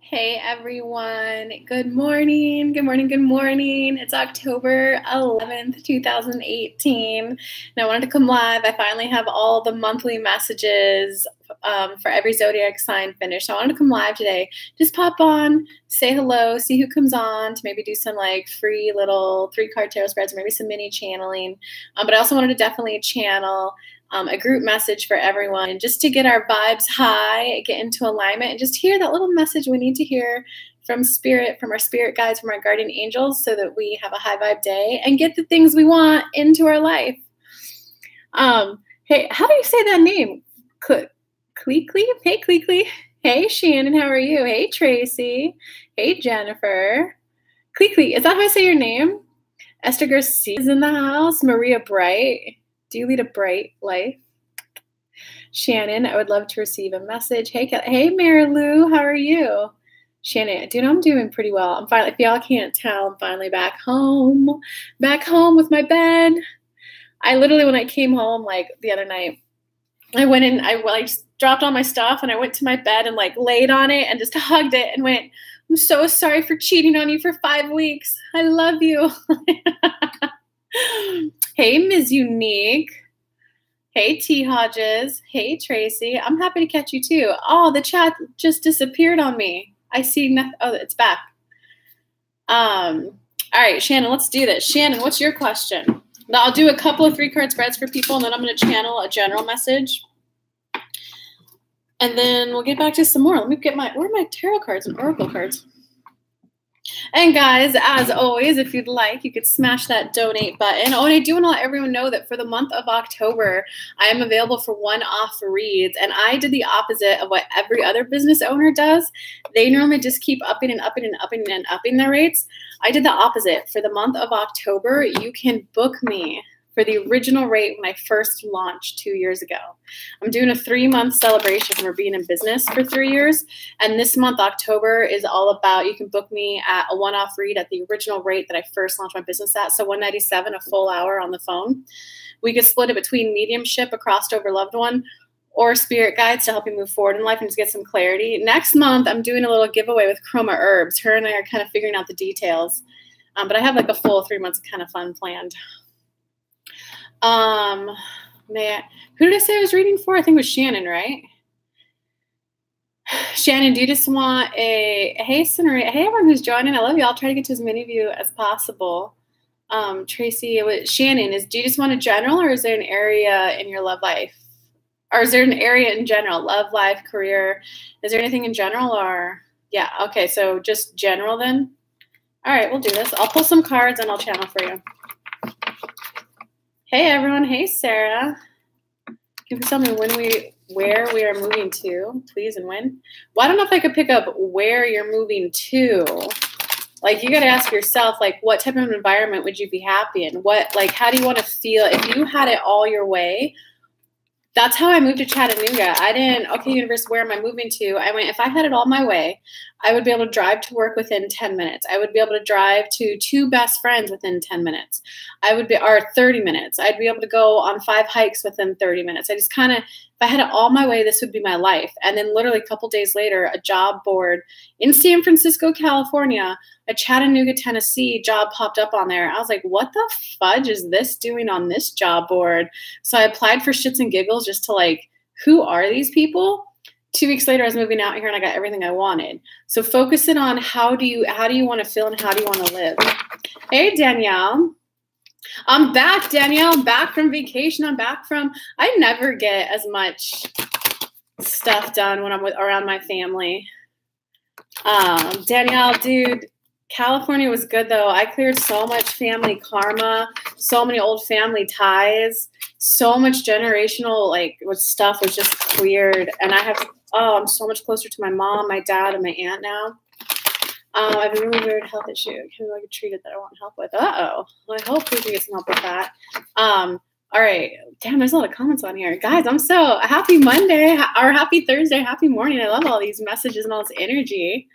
Hey everyone, good morning, good morning, good morning. It's October 11th, 2018, and I wanted to come live. I finally have all the monthly messages for every zodiac sign finished. So I wanted to come live today. Just pop on, say hello, see who comes on to maybe do some like free little 3-card tarot spreads or maybe some mini channeling. But I also wanted to definitely channel a group message for everyone, just to get our vibes high, get into alignment, and just hear that little message we need to hear from spirit, from our spirit guides, from our guardian angels, so that we have a high vibe day and get the things we want into our life. Hey, how do you say that name? Cleekly? Hey, Cleekly. Hey, Shannon, how are you? Hey, Tracy. Hey, Jennifer. Cleekly, is that how I say your name? Esther Garcia is in the house. Maria Bright. Do you lead a bright life? Shannon, I would love to receive a message. Hey, Mary Lou, how are you? Shannon, dude, I'm doing pretty well. I'm finally, if y'all can't tell, I'm finally back home with my bed. I literally, when I came home, like the other night, I went in, I like dropped all my stuff and I went to my bed and like laid on it and just hugged it and went, I'm so sorry for cheating on you for 5 weeks. I love you. Hey, Ms. Unique. Hey, T. Hodges. Hey, Tracy. I'm happy to catch you too. Oh, the chat just disappeared on me. I see nothing. Oh, it's back. All right, Shannon, let's do this. Shannon, what's your question? Now, I'll do a couple of 3-card spreads for people, and then I'm going to channel a general message. And then we'll get back to some more. Let me get where are my tarot cards and oracle cards? And guys, as always, if you'd like, you could smash that donate button. Oh, and I do want to let everyone know that for the month of October, I am available for one-off reads. And I did the opposite of what every other business owner does. They normally just keep upping and upping and upping and upping their rates. I did the opposite. For the month of October, you can book me for the original rate when I first launched 2 years ago. I'm doing a 3-month celebration for being in business for 3 years. And this month, October, is all about, you can book me at a one-off read at the original rate that I first launched my business at. So $197, a full hour on the phone. We could split it between mediumship, a crossed over loved one, or spirit guides to help you move forward in life and just get some clarity. Next month, I'm doing a little giveaway with Chroma Herbs. Her and I are kind of figuring out the details. But I have like a full 3 months kind of fun planned. Who did I say I was reading for? I think it was Shannon, right? Shannon, do you just want hey, everyone who's joining? I love you. I'll try to get to as many of you as possible. Tracy, Shannon, do you just want a general, or is there an area in your love life? Or is there an area in general? Love life, career. Is there anything in general, or? Yeah, okay, so just general then? All right, we'll do this. I'll pull some cards and I'll channel for you. Hey everyone, hey Sarah. Can you tell me where we are moving to, please, and when? Well, I don't know if I could pick up where you're moving to. Like, you got to ask yourself, like, what type of environment would you be happy in? How do you want to feel if you had it all your way? That's how I moved to Chattanooga. I didn't, okay, universe, where am I moving to? I went, if I had it all my way, I would be able to drive to work within 10 minutes. I would be able to drive to 2 best friends within 10 minutes. Or 30 minutes. I'd be able to go on 5 hikes within 30 minutes. I just kind of, if I had it all my way, this would be my life. And then literally a couple days later, a job board in San Francisco, California, a Chattanooga, Tennessee job popped up on there. I was like, what the fudge is this doing on this job board? So I applied for shits and giggles just to like, who are these people? 2 weeks later, I was moving out here and I got everything I wanted. So focusing on how do you want to feel and how do you want to live? Hey, Danielle. I'm back, Danielle. I'm back from vacation. I never get as much stuff done when I'm around my family. Danielle, dude, California was good though. I cleared so much family karma, so many old family ties, so much generational stuff was just cleared. And I'm so much closer to my mom, my dad, and my aunt now. I have a really weird health issue. I can't get treated that I want help with. Uh-oh. Well, I hope we can get some help with that. All right. Damn, there's a lot of comments on here. Guys, I'm so happy Monday or happy Thursday, happy morning. I love all these messages and all this energy.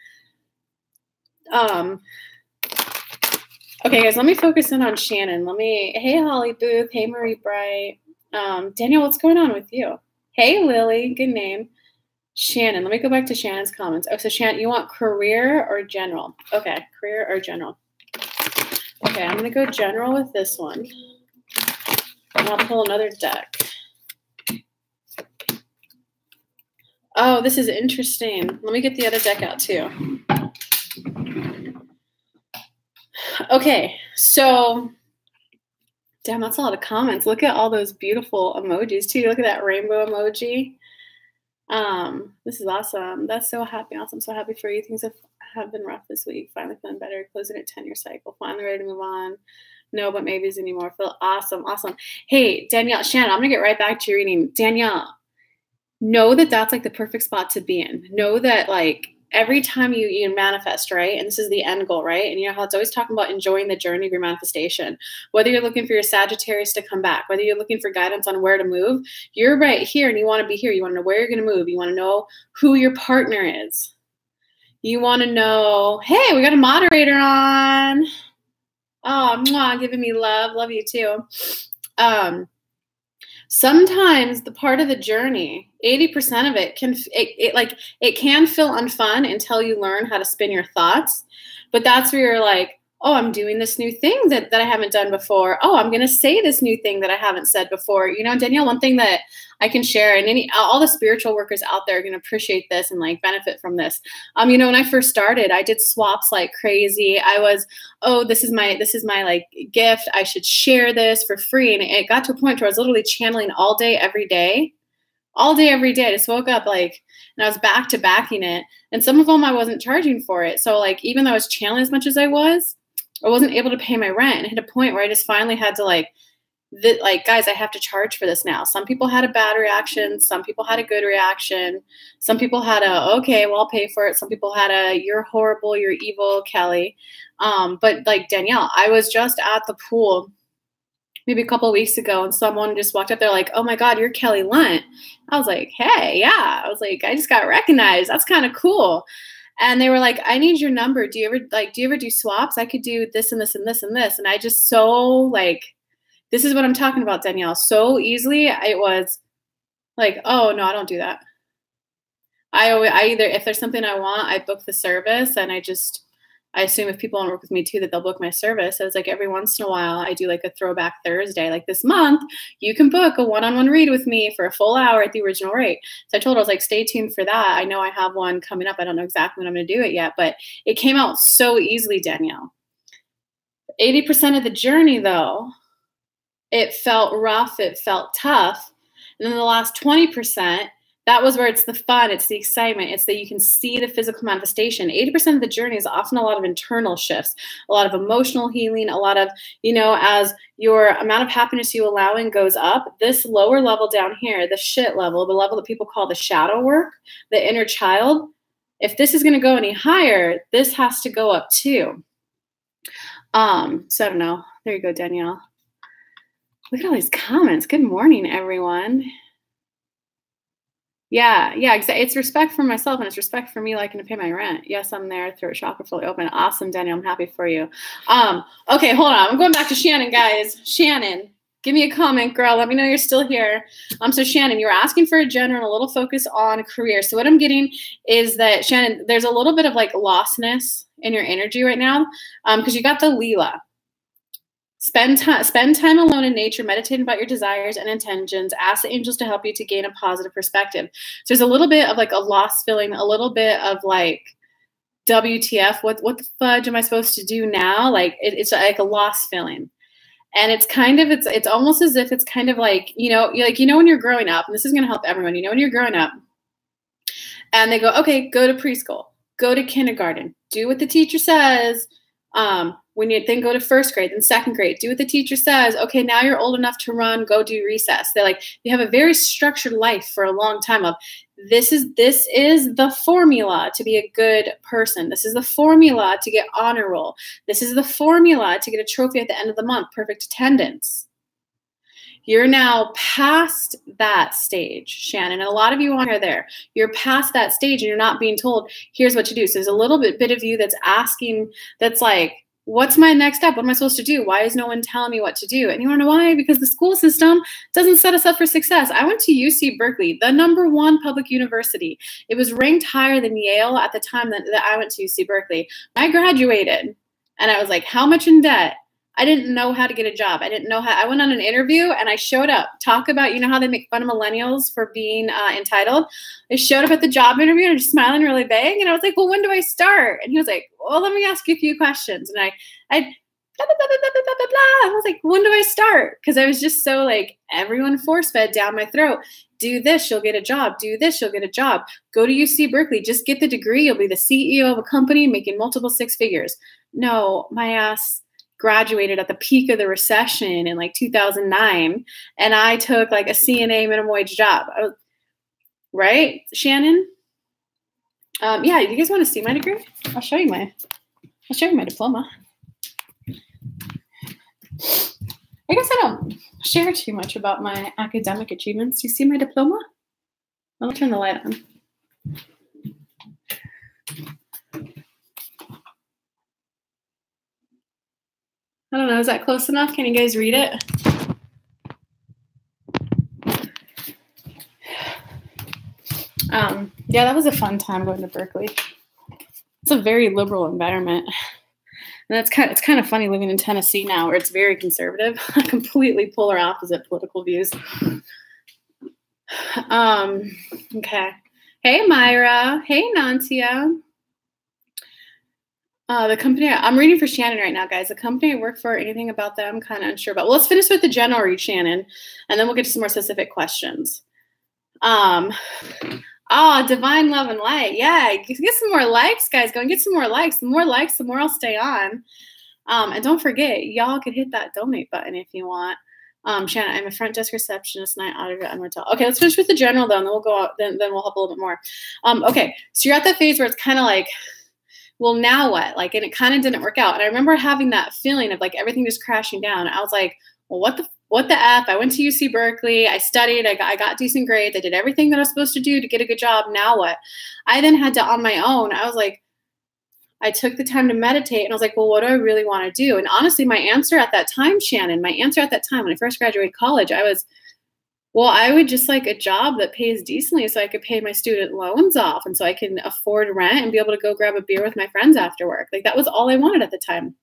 Okay, guys, let me focus in on Shannon. Hey, Holly Booth. Hey, Marie Bright. Daniel, what's going on with you? Hey, Lily. Good name. Shannon, let me go back to Shannon's comments. Oh, so Shannon, you want career or general? Okay, career or general. Okay, I'm going to go general with this one. And I'll pull another deck. Oh, this is interesting. Let me get the other deck out too. Okay, so, damn, that's a lot of comments. Look at all those beautiful emojis too. Look at that rainbow emoji. This is awesome. That's so happy. Awesome. So happy for you. Things have been rough this week. Finally feeling better. Closing a 10-year cycle. Finally ready to move on. No, but maybes anymore. Feel awesome. Awesome. Hey, Danielle, Shannon, I'm going to get right back to your reading. Danielle, know that that's like the perfect spot to be in. Know that like every time you manifest, right? And this is the end goal, right? And you know how it's always talking about enjoying the journey of your manifestation. Whether you're looking for your Sagittarius to come back, whether you're looking for guidance on where to move, you're right here and you want to be here. You want to know where you're going to move. You want to know who your partner is. You want to know, hey, we got a moderator on. Oh, mwah, giving me love. Love you too. Sometimes the part of the journey, 80% of it can feel unfun until you learn how to spin your thoughts. But that's where you're like, oh, I'm doing this new thing that I haven't done before. Oh, I'm going to say this new thing that I haven't said before. You know, Danielle, one thing that I can share, and all the spiritual workers out there are going to appreciate this and like benefit from this. You know, when I first started, I did swaps like crazy. I was, oh, this is my like gift. I should share this for free. And it got to a point where I was literally channeling all day, every day. All day, every day. I just woke up like, and I was back to backing it. And some of them I wasn't charging for it. So like, even though I was channeling as much as I wasn't able to pay my rent, and hit a point where I just finally had to like, guys, I have to charge for this now. Some people had a bad reaction. Some people had a good reaction. Some people had okay, well, I'll pay for it. Some people had you're horrible, you're evil, Kelly. But like Danielle, I was just at the pool maybe a couple of weeks ago, and someone just walked up there like, oh my God, you're Kelly Lunt. I was like, hey, yeah. I was like, I just got recognized. That's kind of cool. And they were like, I need your number. Do you ever do swaps? I could do this and this and this and this. And I just so like, this is what I'm talking about, Danielle. So easily, it was like, oh no, I don't do that. I either, if there's something I want, I book the service, and I assume if people want to work with me too, that they'll book my service. So it's like every once in a while, I do like a throwback Thursday. Like this month, you can book a one-on-one read with me for a full hour at the original rate. So I told her, I was like, stay tuned for that. I know I have one coming up. I don't know exactly when I'm going to do it yet, but it came out so easily, Danielle. 80% of the journey though, it felt rough. It felt tough. And then the last 20%, that was where it's the fun, it's the excitement, it's that you can see the physical manifestation. 80% of the journey is often a lot of internal shifts, a lot of emotional healing, a lot of, you know, as your amount of happiness you allow in goes up, this lower level down here, the shit level, the level that people call the shadow work, the inner child, if this is going to go any higher, this has to go up too. So I don't know. There you go, Danielle. Look at all these comments. Good morning, everyone. Yeah, it's respect for myself, and it's respect for me liking to pay my rent. Yes, I'm there. Throat chakra fully open. Awesome, Danielle. I'm happy for you. Okay, hold on. I'm going back to Shannon, guys. Shannon, give me a comment, girl. Let me know you're still here. So Shannon, you were asking for a general, a little focus on career. So what I'm getting is that, Shannon, there's a little bit of like lostness in your energy right now, because you got the Leela. Spend time alone in nature, meditating about your desires and intentions. Ask the angels to help you to gain a positive perspective. So there's a little bit of like a lost feeling, a little bit of like, WTF, what the fudge am I supposed to do now? Like it's like a lost feeling. And it's kind of, it's almost as if it's kind of like, you know, when you're growing up, and this is going to help everyone, you know, when you're growing up and they go, okay, go to preschool, go to kindergarten, do what the teacher says. When you then go to first grade, then second grade, do what the teacher says. Okay, now you're old enough to run, go do recess. They're like, you have a very structured life for a long time of this is the formula to be a good person. This is the formula to get honor roll. This is the formula to get a trophy at the end of the month, perfect attendance. You're now past that stage, Shannon. And a lot of you are there. You're past that stage and you're not being told, here's what to do. So there's a little bit of you that's asking, that's like, what's my next step? What am I supposed to do? Why is no one telling me what to do? And you want to know why? Because the school system doesn't set us up for success. I went to UC Berkeley, the #1 public university. It was ranked higher than Yale at the time that I went to UC Berkeley. I graduated and I was like, how much in debt? I didn't know how to get a job. I didn't know how. I went on an interview and I showed up. Talk about, you know how they make fun of millennials for being entitled? I showed up at the job interview and I'm just smiling really big. And I was like, well, when do I start? And he was like, well, let me ask you a few questions. And I blah, blah, blah, blah, blah, blah, blah, blah. I was like, when do I start? Because I was just so like, everyone force fed down my throat. Do this, you'll get a job. Do this, you'll get a job. Go to UC Berkeley. Just get the degree. You'll be the CEO of a company making multiple 6 figures. No, my ass graduated at the peak of the recession in like 2009, and I took like a CNA minimum wage job. Right, Shannon? Yeah, you guys want to see my degree? I'll show you my diploma. I guess I don't share too much about my academic achievements. Do you see my diploma? I'll turn the light on. I don't know, is that close enough? Can you guys read it? Yeah, that was a fun time going to Berkeley. It's a very liberal environment. And it's kind of funny living in Tennessee now where it's very conservative, completely polar opposite political views. Okay. Hey, Myra. Hey, Nantia. The company, I'm reading for Shannon right now, guys. The company I work for, anything about them, kind of unsure about. Well, let's finish with the general read, Shannon, and then we'll get to some more specific questions. Divine love and light. Yeah, get some more likes, guys. Go and get some more likes. The more likes, the more I'll stay on. And don't forget, y'all can hit that donate button if you want. Shannon, I'm a front desk receptionist and I auditor at Unreal. Okay, let's finish with the general though, and then we'll go out, then we'll help a little bit more. Okay, so you're at that phase where it's kind of like, well, now what? Like, and it kind of didn't work out. And I remember having that feeling of like everything just crashing down. I was like, well, what the F? I went to UC Berkeley. I studied. I got decent grades. I did everything that I was supposed to do to get a good job. Now what? I then had to, on my own, I was like, I took the time to meditate and I was like, well, what do I really want to do? And honestly, my answer at that time, Shannon, when I first graduated college, I would just like a job that pays decently so I could pay my student loans off and so I can afford rent and be able to go grab a beer with my friends after work. Like that was all I wanted at the time.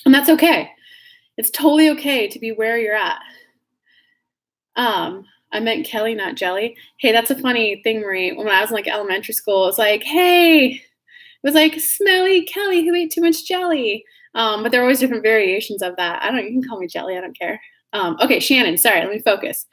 And that's okay. It's totally okay to be where you're at. I meant Kelly, not Jelly. Hey, that's a funny thing, Marie. When I was in like elementary school, it was like, hey, it was like smelly Kelly who ate too much jelly. But there are always different variations of that. You can call me Jelly. I don't care. Okay, Shannon, sorry, let me focus.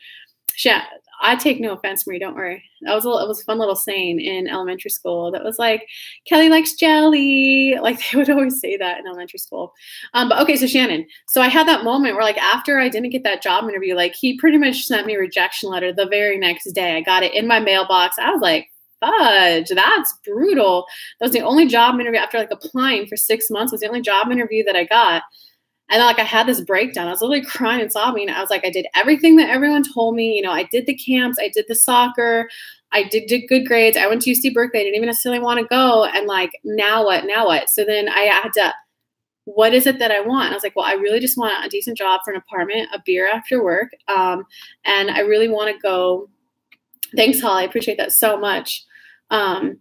I take no offense, Marie. Don't worry. It was a fun little saying in elementary school that was like, Kelly likes jelly. Like they would always say that in elementary school. But okay, so Shannon. So I had that moment where like after I didn't get that job interview, like he pretty much sent me a rejection letter the very next day. I got it in my mailbox. I was like, fudge, that's brutal. That was the only job interview after like applying for 6 months. Was the only job interview that I got. And then, like, I had this breakdown. I was literally crying and sobbing. I was like, I did everything that everyone told me. You know, I did the camps. I did the soccer. I did good grades. I went to UC Berkeley. I didn't even necessarily want to go. And, like, now what? Now what? So then I had to, what is it that I want? And I was like, well, I really just want a decent job for an apartment, a beer after work. And I really want to go. Thanks, Holly. I appreciate that so much. I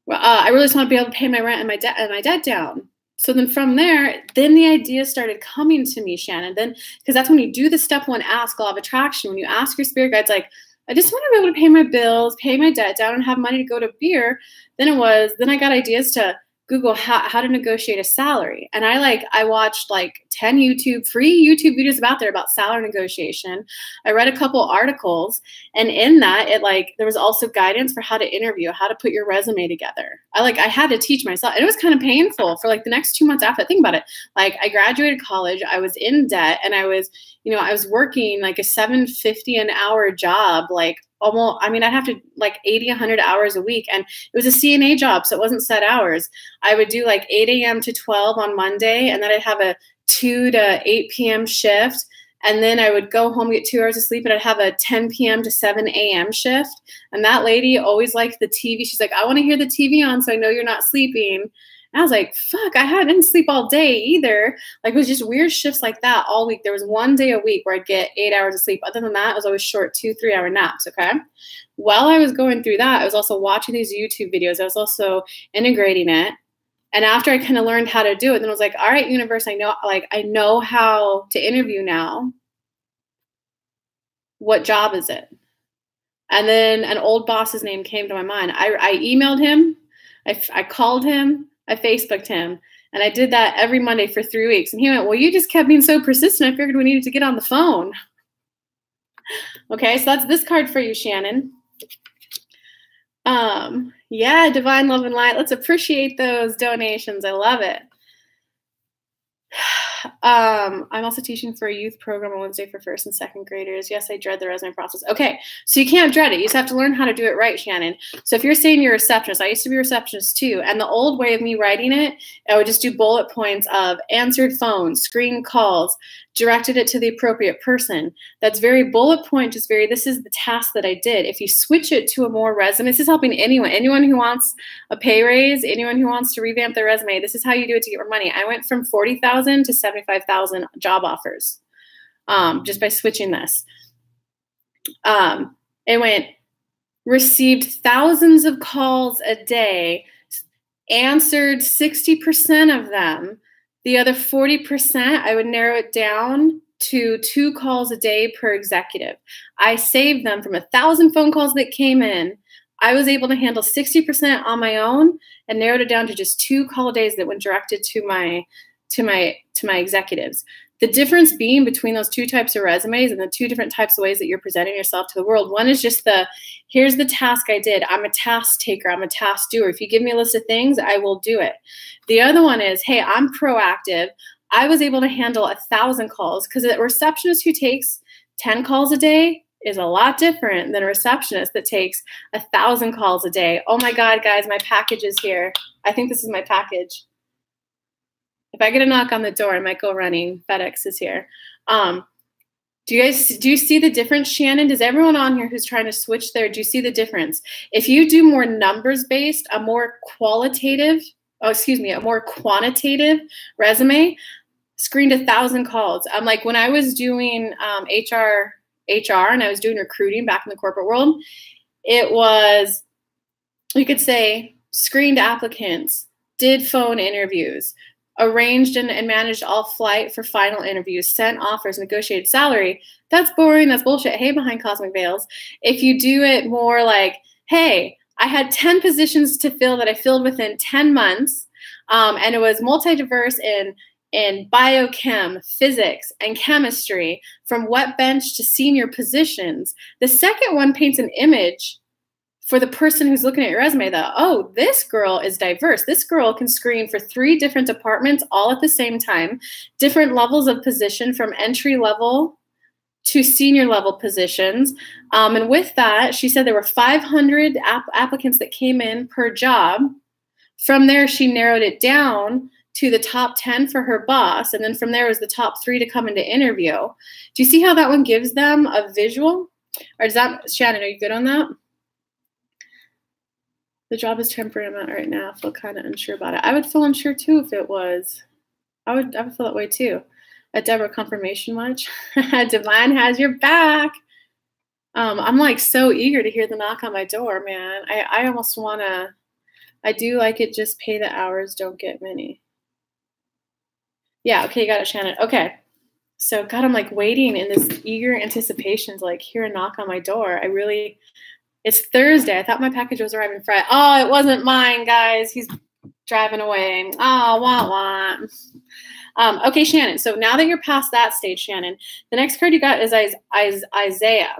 really just want to be able to pay my rent and my debt down. So then from there, then the idea started coming to me, Shannon. Then, because that's when you do the step 1 ask, law of attraction. When you ask your spirit guides, like, I just want to be able to pay my bills, pay my debt down, and have money to go to beer. Then I got ideas to Google how to negotiate a salary. And I watched like 10 free YouTube videos there about salary negotiation. I read a couple articles, and in that there was also guidance for how to interview, how to put your resume together. I had to teach myself, and it was kind of painful for like the next 2 months after. Think about it. Like I graduated college, I was in debt, and I was working like a $7.50 an hour job, like almost, I'd have to like 80, 100 hours a week. And it was a CNA job, so it wasn't set hours. I would do like 8 a.m. to 12 on Monday, and then I'd have a 2 to 8 p.m. shift. And then I would go home, get 2 hours of sleep, and I'd have a 10 p.m. to 7 a.m. shift. And that lady always liked the TV. She's like, I want to hear the TV on so I know you're not sleeping. And I was like, fuck, I didn't sleep all day either. Like, it was just weird shifts like that all week. There was one day a week where I'd get 8 hours of sleep. Other than that, it was always short 2-3 hour naps, okay? While I was going through that, I was also watching these YouTube videos. I was also integrating it. And after I kind of learned how to do it, then I was like, all right, universe, I know how to interview now. What job is it? And then an old boss's name came to my mind. I emailed him, I called him, I Facebooked him, and I did that every Monday for 3 weeks. And he went, well, you just kept being so persistent, I figured we needed to get on the phone. Okay, so that's this card for you, Shannon. Yeah, divine love and light. Let's appreciate those donations. I love it. I'm also teaching for a youth program on Wednesday for first and second graders. Yes, I dread the resume process. Okay, so you can't dread it. You just have to learn how to do it right, Shannon. So if you're saying you're a receptionist, I used to be a receptionist too, and the old way of me writing it, I would just do bullet points of answered phones, screen calls, directed it to the appropriate person. That's very bullet point, just very, this is the task that I did. If you switch it to a more resume, this is helping anyone who wants a pay raise, anyone who wants to revamp their resume, this is how you do it to get more money. I went from 40,000 to 75,000 job offers just by switching this. It went, received thousands of calls a day, answered 60% of them. The other 40%, I would narrow it down to 2 calls a day per executive. I saved them from 1,000 phone calls that came in. I was able to handle 60% on my own and narrowed it down to just 2 call days that went directed to my executives. The difference being between those 2 types of resumes and the 2 different types of ways that you're presenting yourself to the world. One is just here's the task I did. I'm a task taker. I'm a task doer. If you give me a list of things, I will do it. The other one is, hey, I'm proactive. I was able to handle 1,000 calls, because a receptionist who takes 10 calls a day is a lot different than a receptionist that takes 1,000 calls a day. Oh my God, guys, my package is here. I think this is my package. If I get a knock on the door, I might go running. FedEx is here. Do you see the difference, Shannon? Does everyone on here who's trying to switch do you see the difference? If you do more numbers-based, a more quantitative resume, screened 1,000 calls. I'm like, when I was doing HR and I was doing recruiting back in the corporate world, it was, you could say, screened applicants, did phone interviews, arranged and managed all flight for final interviews, sent offers, negotiated salary. That's boring. That's bullshit. Hey, behind cosmic veils. If you do it more like, hey, I had 10 positions to fill that I filled within 10 months, and it was multi-diverse in biochem, physics, and chemistry, from wet bench to senior positions. The second one paints an image for the person who's looking at your resume that, oh, this girl is diverse. This girl can screen for 3 different departments all at the same time, different levels of position from entry level to senior level positions. And with that, she said there were 500 applicants that came in per job. From there, she narrowed it down to the top 10 for her boss. And then from there was the top 3 to come into interview. Do you see how that one gives them a visual? Or does that, Shannon, are you good on that? The job is temporary. I'm not right now. I feel kind of unsure about it. I would feel unsure too if it was. I would feel that way too. Deborah, confirmation much? Divine has your back. I'm like so eager to hear the knock on my door, man. I almost want to. I do like it. Just pay the hours. Don't get many. Yeah. Okay. You got it, Shannon. Okay. So God, I'm like waiting in this eager anticipation to like hear a knock on my door. It's Thursday. I thought my package was arriving Friday. Oh, it wasn't mine, guys. He's driving away. Oh, wah. Okay, Shannon. So now that you're past that stage, Shannon, the next card you got is Isaiah.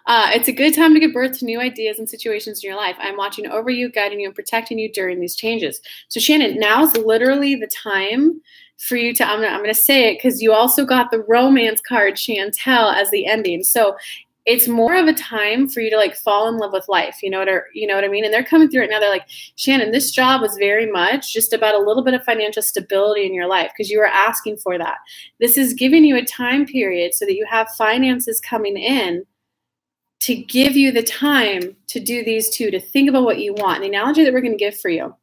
It's a good time to give birth to new ideas and situations in your life. I'm watching over you, guiding you, and protecting you during these changes. So, Shannon, now's literally the time for you to, I'm gonna say it because you also got the romance card, Chantel, as the ending. So it's more of a time for you to like fall in love with life. You know what I mean? And they're coming through it now. They're like, Shannon, this job was very much just about a little bit of financial stability in your life because you were asking for that. This is giving you a time period so that you have finances coming in to give you the time to do these two, to think about what you want. The analogy that we're going to give for you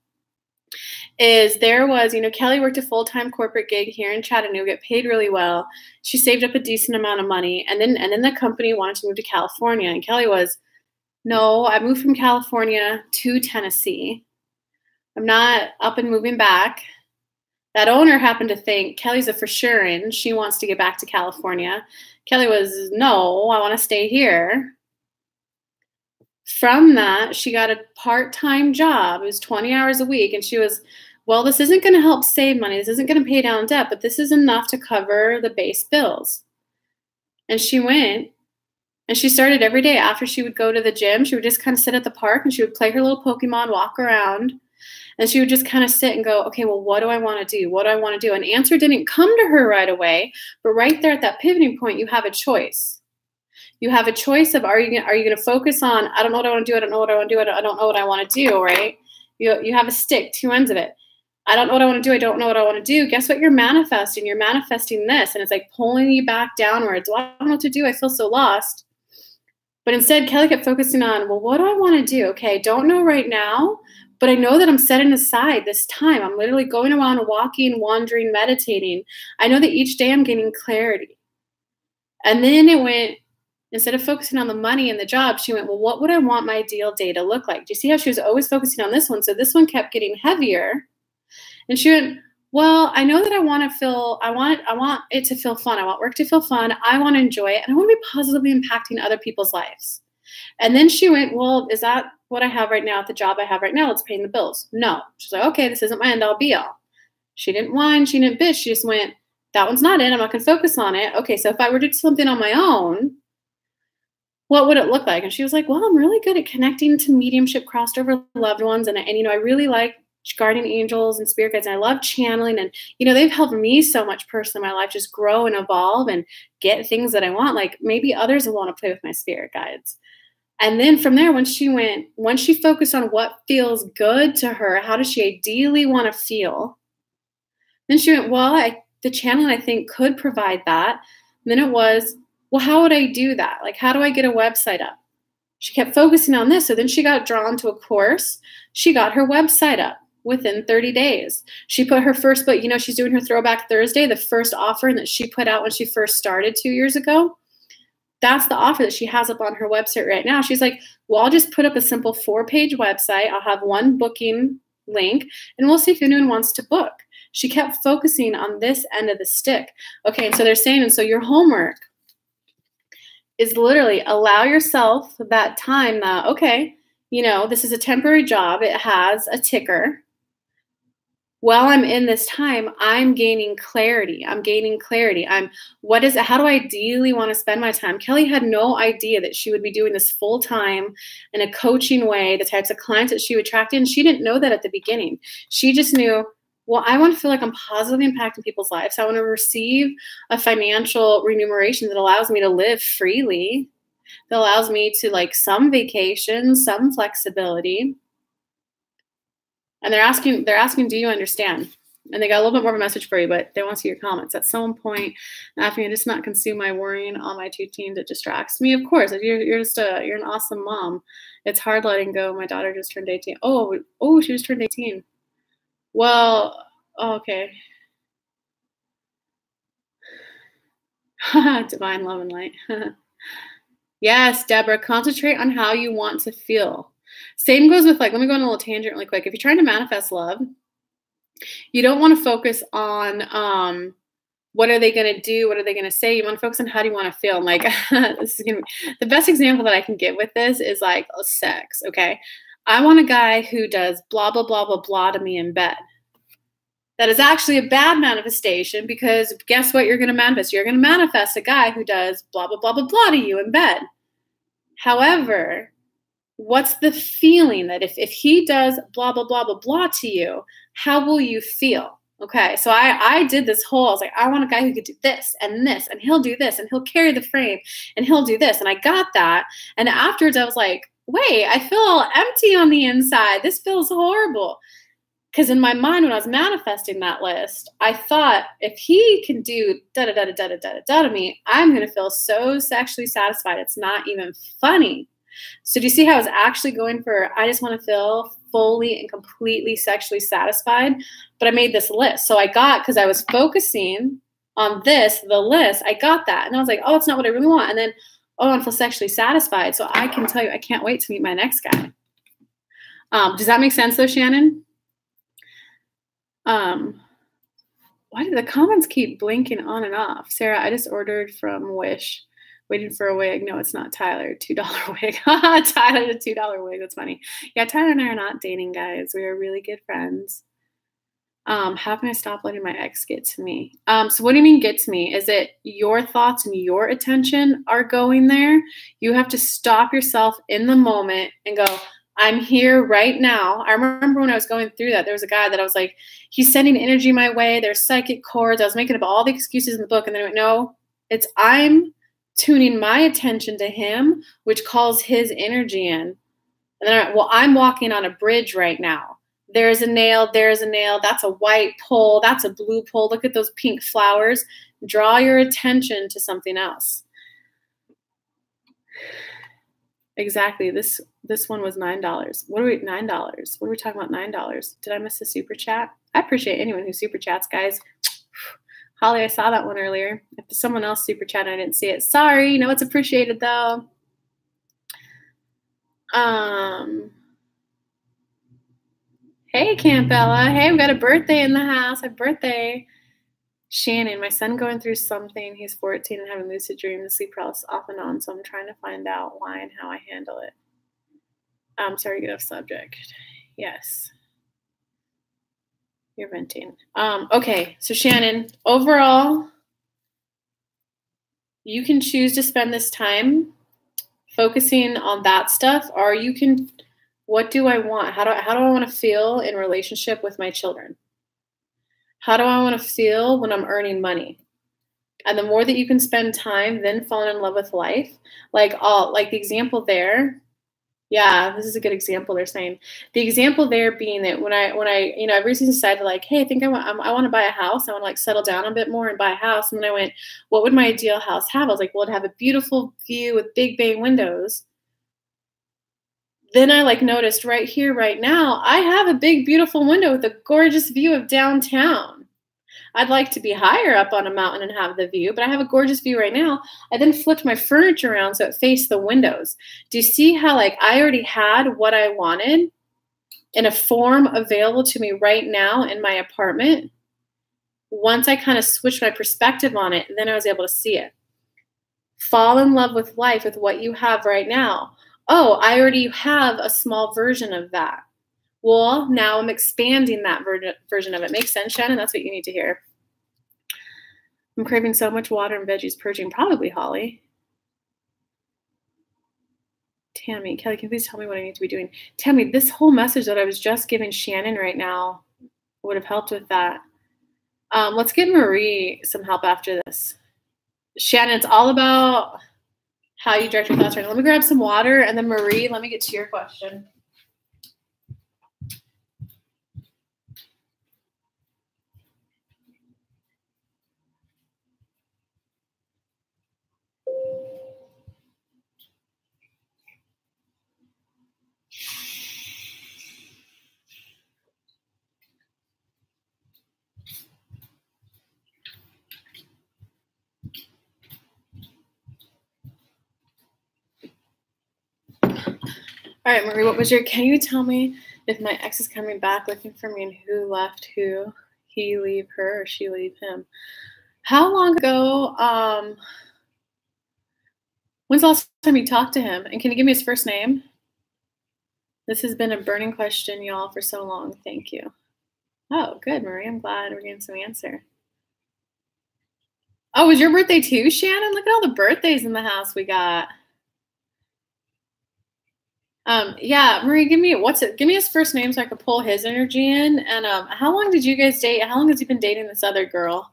is there was, Kelly worked a full-time corporate gig here in Chattanooga, paid really well. She saved up a decent amount of money, and then the company wanted to move to California. And Kelly was, no, I moved from California to Tennessee. I'm not up and moving back. That owner happened to think Kelly's a for sure in. She wants to get back to California. Kelly was, no, I want to stay here. From that, she got a part-time job. It was 20 hours a week. And she was, well, this isn't going to help save money. This isn't going to pay down debt, but this is enough to cover the base bills. And she went and she started every day after she would go to the gym. She would just kind of sit at the park and she would play her little Pokemon, walk around. And she would just kind of sit and go, okay, well, what do I want to do? What do I want to do? An answer didn't come to her right away, but right there at that pivoting point, you have a choice. You have a choice of, are you going to focus on, I don't know what I want to do, I don't know what I want to do, I don't know what I want to do, right? You have a stick, two ends of it. I don't know what I want to do, I don't know what I want to do. Guess what you're manifesting? You're manifesting this, and it's like pulling you back downwards. Well, I don't know what to do, I feel so lost. But instead, Kelly kept focusing on, well, what do I want to do? Okay, don't know right now, but I know that I'm setting aside this time. I'm literally going around, walking, wandering, meditating. I know that each day I'm gaining clarity. And then it went, instead of focusing on the money and the job, she went, well, what would I want my ideal day to look like? Do you see how she was always focusing on this one? So this one kept getting heavier. And she went, well, I know that I want it to feel fun. I want work to feel fun. I want to enjoy it. And I want to be positively impacting other people's lives. And then she went, well, is that what I have right now at the job I have right now? It's paying the bills. No. She's like, okay, this isn't my end all be all. She didn't whine. She didn't bitch. She just went, that one's not it. I'm not going to focus on it. Okay, so if I were to do something on my own, what would it look like? And she was like, well, I'm really good at connecting to mediumship, crossed over loved ones. And I really like guardian angels and spirit guides. And I love channeling. And, they've helped me so much personally in my life, just grow and evolve and get things that I want. Like maybe others will want to play with my spirit guides. And then from there, once she focused on what feels good to her, how does she ideally want to feel? Then she went, well, the channeling I think could provide that. And then it was, well, how would I do that? Like, how do I get a website up? She kept focusing on this. So then she got drawn to a course. She got her website up within 30 days. She put her first book, she's doing her Throwback Thursday, the first offer that she put out when she first started 2 years ago. That's the offer that she has up on her website right now. She's like, well, I'll just put up a simple 4-page website. I'll have one booking link, and we'll see if anyone wants to book. She kept focusing on this end of the stick. Okay, and so they're saying, and so your homework is literally allow yourself that time that, okay, this is a temporary job. It has a ticker. While I'm in this time, I'm gaining clarity. How do I ideally want to spend my time? Kelly had no idea that she would be doing this full time in a coaching way, the types of clients that she would attract in. She didn't know that at the beginning. She just knew, well, I want to feel like I'm positively impacting people's lives. I want to receive a financial remuneration that allows me to live freely, that allows me to like some vacation, some flexibility. And they're asking, do you understand? And they got a little bit more of a message for you, but they want to see your comments. At some point, after you just not consume my worrying on my 2 teens, it distracts me. Of course, you're an awesome mom. It's hard letting go. My daughter just turned 18. Oh, she just turned 18. Well, okay. Divine love and light. Yes, Deborah, concentrate on how you want to feel. Same goes with let me go on a little tangent really quick. If you're trying to manifest love, you don't want to focus on what are they going to do? What are they going to say? You want to focus on how do you want to feel. And this is gonna be, the best example that I can give with this is sex. Okay. I want a guy who does blah, blah, blah, blah, blah to me in bed. That is actually a bad manifestation because guess what you're going to manifest? You're going to manifest a guy who does blah, blah, blah, blah, blah to you in bed. However, what's the feeling that if he does blah, blah, blah, blah, blah to you, how will you feel? Okay, so I did this whole, I was like, I want a guy who could do this, and he'll do this, and he'll carry the frame, and he'll do this. And I got that. And afterwards I was like, wait, I feel all empty on the inside. This feels horrible. Because in my mind, when I was manifesting that list, I thought if he can do da-da-da-da-da-da-da to me, I'm going to feel so sexually satisfied. It's not even funny. So do you see how I was actually going for, I just want to feel fully and completely sexually satisfied? But I made this list. So I got, because I was focusing on this, the list, I got that. And I was like, oh, it's not what I really want. And then, oh, I want to feel sexually satisfied. So I can tell you, I can't wait to meet my next guy. Does that make sense though, Shannon? Why do the comments keep blinking on and off? Sarah, I just ordered from Wish. Waiting for a wig. No, it's not Tyler. $2 wig. Tyler, the $2 wig. That's funny. Yeah, Tyler and I are not dating, guys. We are really good friends. How can I stop letting my ex get to me? So what do you mean get to me? Is it your thoughts and your attention are going there? You have to stop yourself in the moment and go, I'm here right now. I remember when I was going through that, there was a guy that I was like, he's sending energy my way. There's psychic cords. I was making up all the excuses in the book. And then I went, no, it's I'm tuning my attention to him, which calls his energy in. And then I went, well, I'm walking on a bridge right now. There's a nail. There's a nail. That's a white pole. That's a blue pole. Look at those pink flowers. Draw your attention to something else. Exactly. This one was $9. What are we, $9? What are we talking about, $9? Did I miss a super chat? I appreciate anyone who super chats, guys. Holly, I saw that one earlier. If someone else super chat, I didn't see it. Sorry. You know it's appreciated though. Hey, Campbella. Hey, we got a birthday in the house. Happy birthday. Shannon, my son going through something. He's 14 and having lucid dreams, sleep paralysis off and on. So I'm trying to find out why and how I handle it. I'm sorry to get off subject. Yes. You're venting. Okay, so Shannon, overall, you can choose to spend this time focusing on that stuff, or you can, what do I want? How do I want to feel in relationship with my children? How do I want to feel when I'm earning money? And the more that you can spend time then falling in love with life, like the example there. Yeah, this is a good example. They're saying the example there being that when I I've recently decided like, hey, I think I want to buy a house. I want to like settle down a bit more and buy a house. And then I went, what would my ideal house have? I was like, well, it'd have a beautiful view with big bay windows. Then I like noticed right here, right now, I have a big, beautiful window with a gorgeous view of downtown. I'd like to be higher up on a mountain and have the view, but I have a gorgeous view right now. I then flipped my furniture around so it faced the windows. Do you see how like I already had what I wanted in a form available to me right now in my apartment? Once I kind of switched my perspective on it, then I was able to see it. Fall in love with life, with what you have right now. Oh, I already have a small version of that. Well, now I'm expanding that version of it. Makes sense, Shannon? That's what you need to hear. I'm craving so much water and veggies purging. Probably, Holly. Tammy, Kelly, can you please tell me what I need to be doing? Tammy, this whole message that I was just giving Shannon right now would have helped with that. Let's give Marie some help after this. Shannon, it's all about how you direct your thoughts right now. Let me grab some water, and then Marie, let me get to your question. All right, Marie, can you tell me if my ex is coming back looking for me and who left who? He leave her or she leave him? How long ago, when's the last time you talked to him? And can you give me his first name? This has been a burning question, y'all, for so long. Thank you. Oh, good, Marie. I'm glad we're getting some answer. Oh, was your birthday too, Shannon? Look at all the birthdays in the house we got. Yeah, Marie, give me his first name so I can pull his energy in. And how long did you guys date? How long has he been dating this other girl?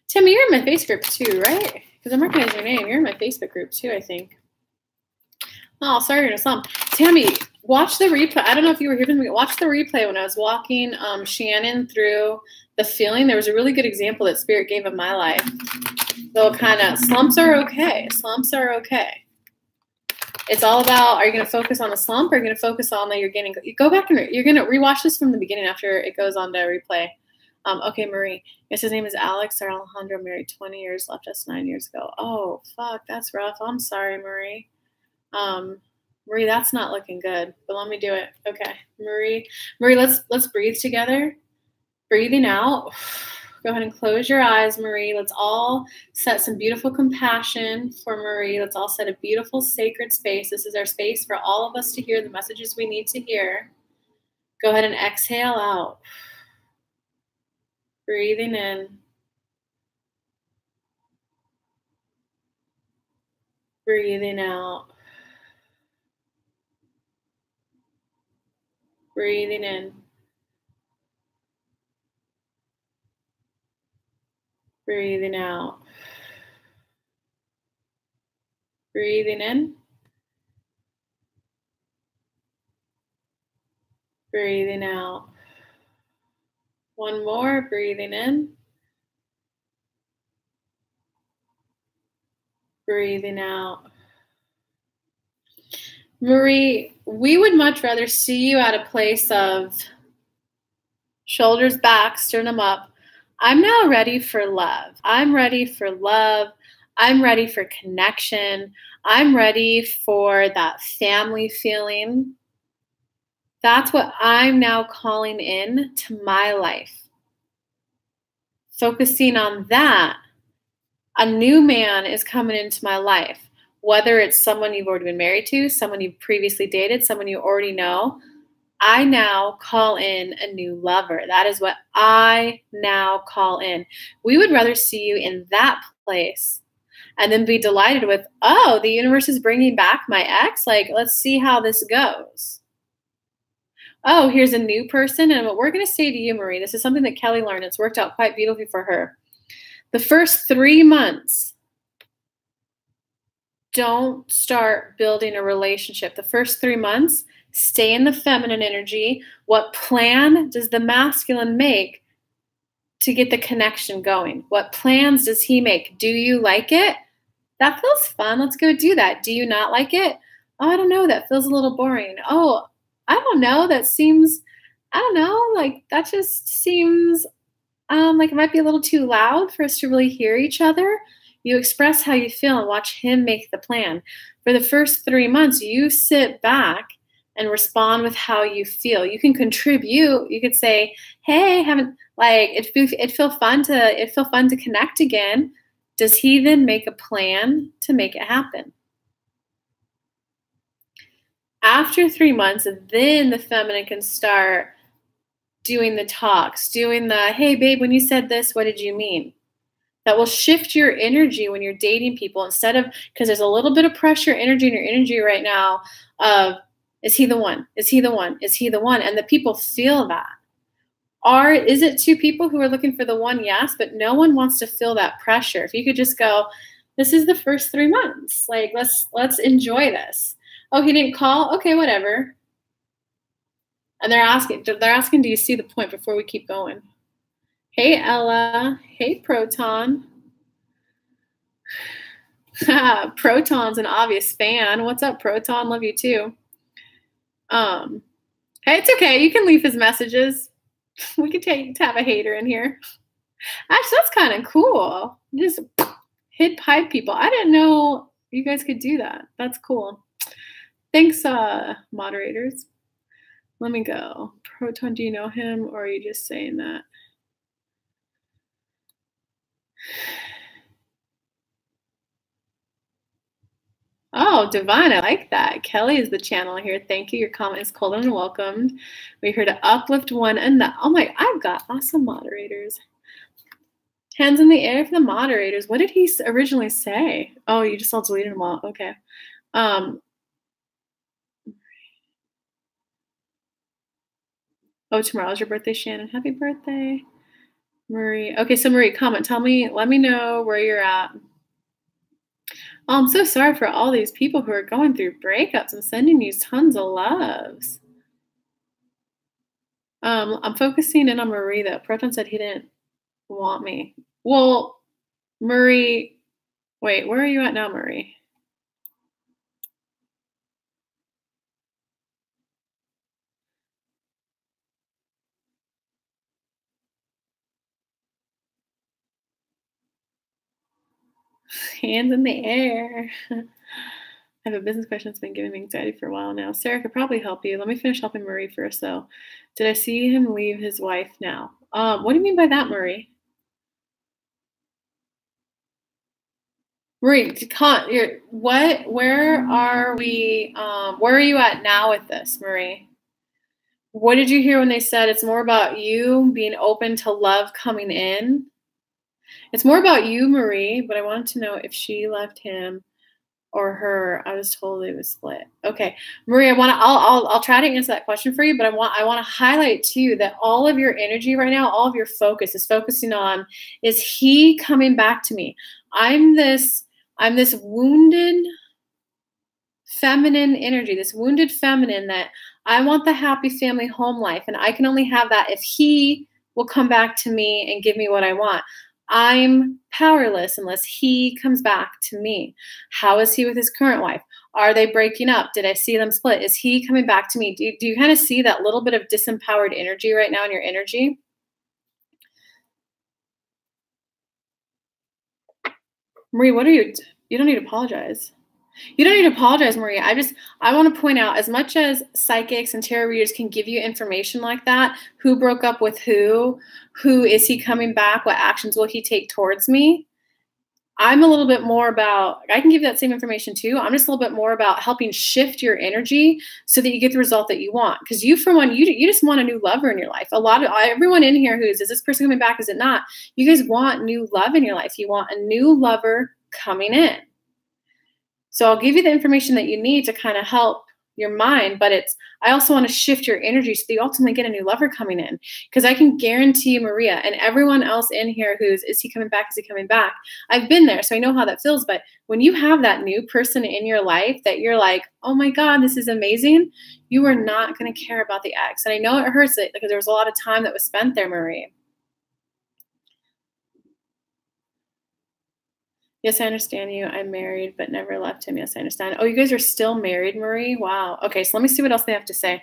Timmy, you're in my Facebook group too, right? Because I'm recognizing your name. You're in my Facebook group too, I think. Oh, sorry, you're in a slump. Tammy, watch the replay. I don't know if you were here with me. Watch the replay when I was walking Shannon through the feeling. There was a really good example that Spirit gave of my life. So kind of, slumps are okay. Slumps are okay. It's all about, are you going to focus on a slump or are you going to focus on that you're getting, you go back and you're going to rewatch this from the beginning after it goes on to replay. Okay, Marie. Yes, his name is Alex or Alejandro, married 20 years, left us 9 years ago. Oh, fuck, that's rough. I'm sorry, Marie. Marie, that's not looking good, but let me do it. Okay, Marie, let's breathe together. Breathing out. Go ahead and close your eyes, Marie. Let's all set some beautiful compassion for Marie. Let's all set a beautiful sacred space. This is our space for all of us to hear the messages we need to hear. Go ahead and exhale out. Breathing in. Breathing out. Breathing in. Breathing out. Breathing in. Breathing out. One more. Breathing in. Breathing out. Marie, we would much rather see you at a place of shoulders back, sternum up. I'm now ready for love. I'm ready for love. I'm ready for connection. I'm ready for that family feeling. That's what I'm now calling in to my life. Focusing on that, a new man is coming into my life. Whether it's someone you've already been married to, someone you've previously dated, someone you already know, I now call in a new lover. That is what I now call in. We would rather see you in that place and then be delighted with, oh, the universe is bringing back my ex. Like, let's see how this goes. Oh, here's a new person. And what we're going to say to you, Marie, this is something that Kelly learned. It's worked out quite beautifully for her. The first 3 months, don't start building a relationship. The first 3 months, stay in the feminine energy. What plan does the masculine make to get the connection going? What plans does he make? Do you like it? That feels fun. Let's go do that. Do you not like it? Oh, I don't know. That feels a little boring. Oh, I don't know. That seems, I don't know. Like, that just seems like it might be a little too loud for us to really hear each other. You express how you feel and watch him make the plan. For the first 3 months, you sit back and respond with how you feel. You can contribute. You could say, "Hey, haven't like it feel fun to connect again." Does he then make a plan to make it happen? After 3 months, then the feminine can start doing the talks, doing the, "Hey, babe, when you said this, what did you mean?" That will shift your energy when you're dating people instead of, because there's a little bit of pressure energy in your energy right now of, is he the one? Is he the one? Is he the one? And the people feel that. Is it two people who are looking for the one? Yes, but no one wants to feel that pressure. If you could just go, this is the first 3 months. Like, let's enjoy this. Oh, he didn't call? Okay, whatever. And they're asking, do you see the point before we keep going? Hey, Ella. Hey, Proton. Proton's an obvious fan. What's up, Proton? Love you too. Hey, it's okay. You can leave his messages. We could have a hater in here. Actually, that's kind of cool. Just hit pipe people. I didn't know you guys could do that. That's cool. Thanks, moderators. Let me go. Proton, do you know him, or are you just saying that? Oh, Divine, I like that. Kelly is the channel here. Thank you. Your comment is called and welcomed. We're here to uplift one another. Oh my, I've got awesome moderators. Hands in the air for the moderators. What did he originally say? Oh, you just all deleted them all. Okay. Oh, tomorrow's your birthday, Shannon. Happy birthday, Marie. Okay, so Marie, comment. Let me know where you're at. Oh, I'm so sorry for all these people who are going through breakups. I'm sending you tons of loves. I'm focusing in on Marie though. Proton said he didn't want me. Well, Marie, wait, where are you at now, Marie? Hands in the air. I have a business question that's been giving me anxiety for a while now. Sarah could probably help you. Let me finish helping Marie first, though. Did I see him leave his wife now? What do you mean by that, Marie? Marie, what? Where are we? Where are you at now with this, Marie? What did you hear when they said it's more about you being open to love coming in? It's more about you, Marie, but I wanted to know if she left him or her. I was told it was split. Okay, Marie, I'll try to answer that question for you, but I want to highlight too that all of your energy right now, all of your focus is focusing on, is he coming back to me? I'm this wounded feminine energy, this wounded feminine that I want the happy family home life, and I can only have that if he will come back to me and give me what I want. I'm powerless unless he comes back to me. How is he with his current wife? Are they breaking up? Did I see them split? Is he coming back to me? Do you kind of see that little bit of disempowered energy right now in your energy? Marie, what are you? You don't need to apologize. You don't need to apologize, Maria. I want to point out, as much as psychics and tarot readers can give you information like that, who broke up with who is he coming back, what actions will he take towards me? I'm a little bit more about, I can give you that same information too. I'm just a little bit more about helping shift your energy so that you get the result that you want. Because you, for one, you just want a new lover in your life. Everyone in here is this person coming back? Is it not? You guys want new love in your life. You want a new lover coming in. So I'll give you the information that you need to kind of help your mind, but I also want to shift your energy so that you ultimately get a new lover coming in. Because I can guarantee you, Maria, and everyone else in here is he coming back? Is he coming back? I've been there, so I know how that feels. But when you have that new person in your life that you're like, oh my God, this is amazing, you are not going to care about the ex. And I know it hurts because there was a lot of time that was spent there, Marie. Yes, I understand you. I'm married, but never left him. Yes, I understand. Oh, you guys are still married, Marie? Wow. Okay, so let me see what else they have to say.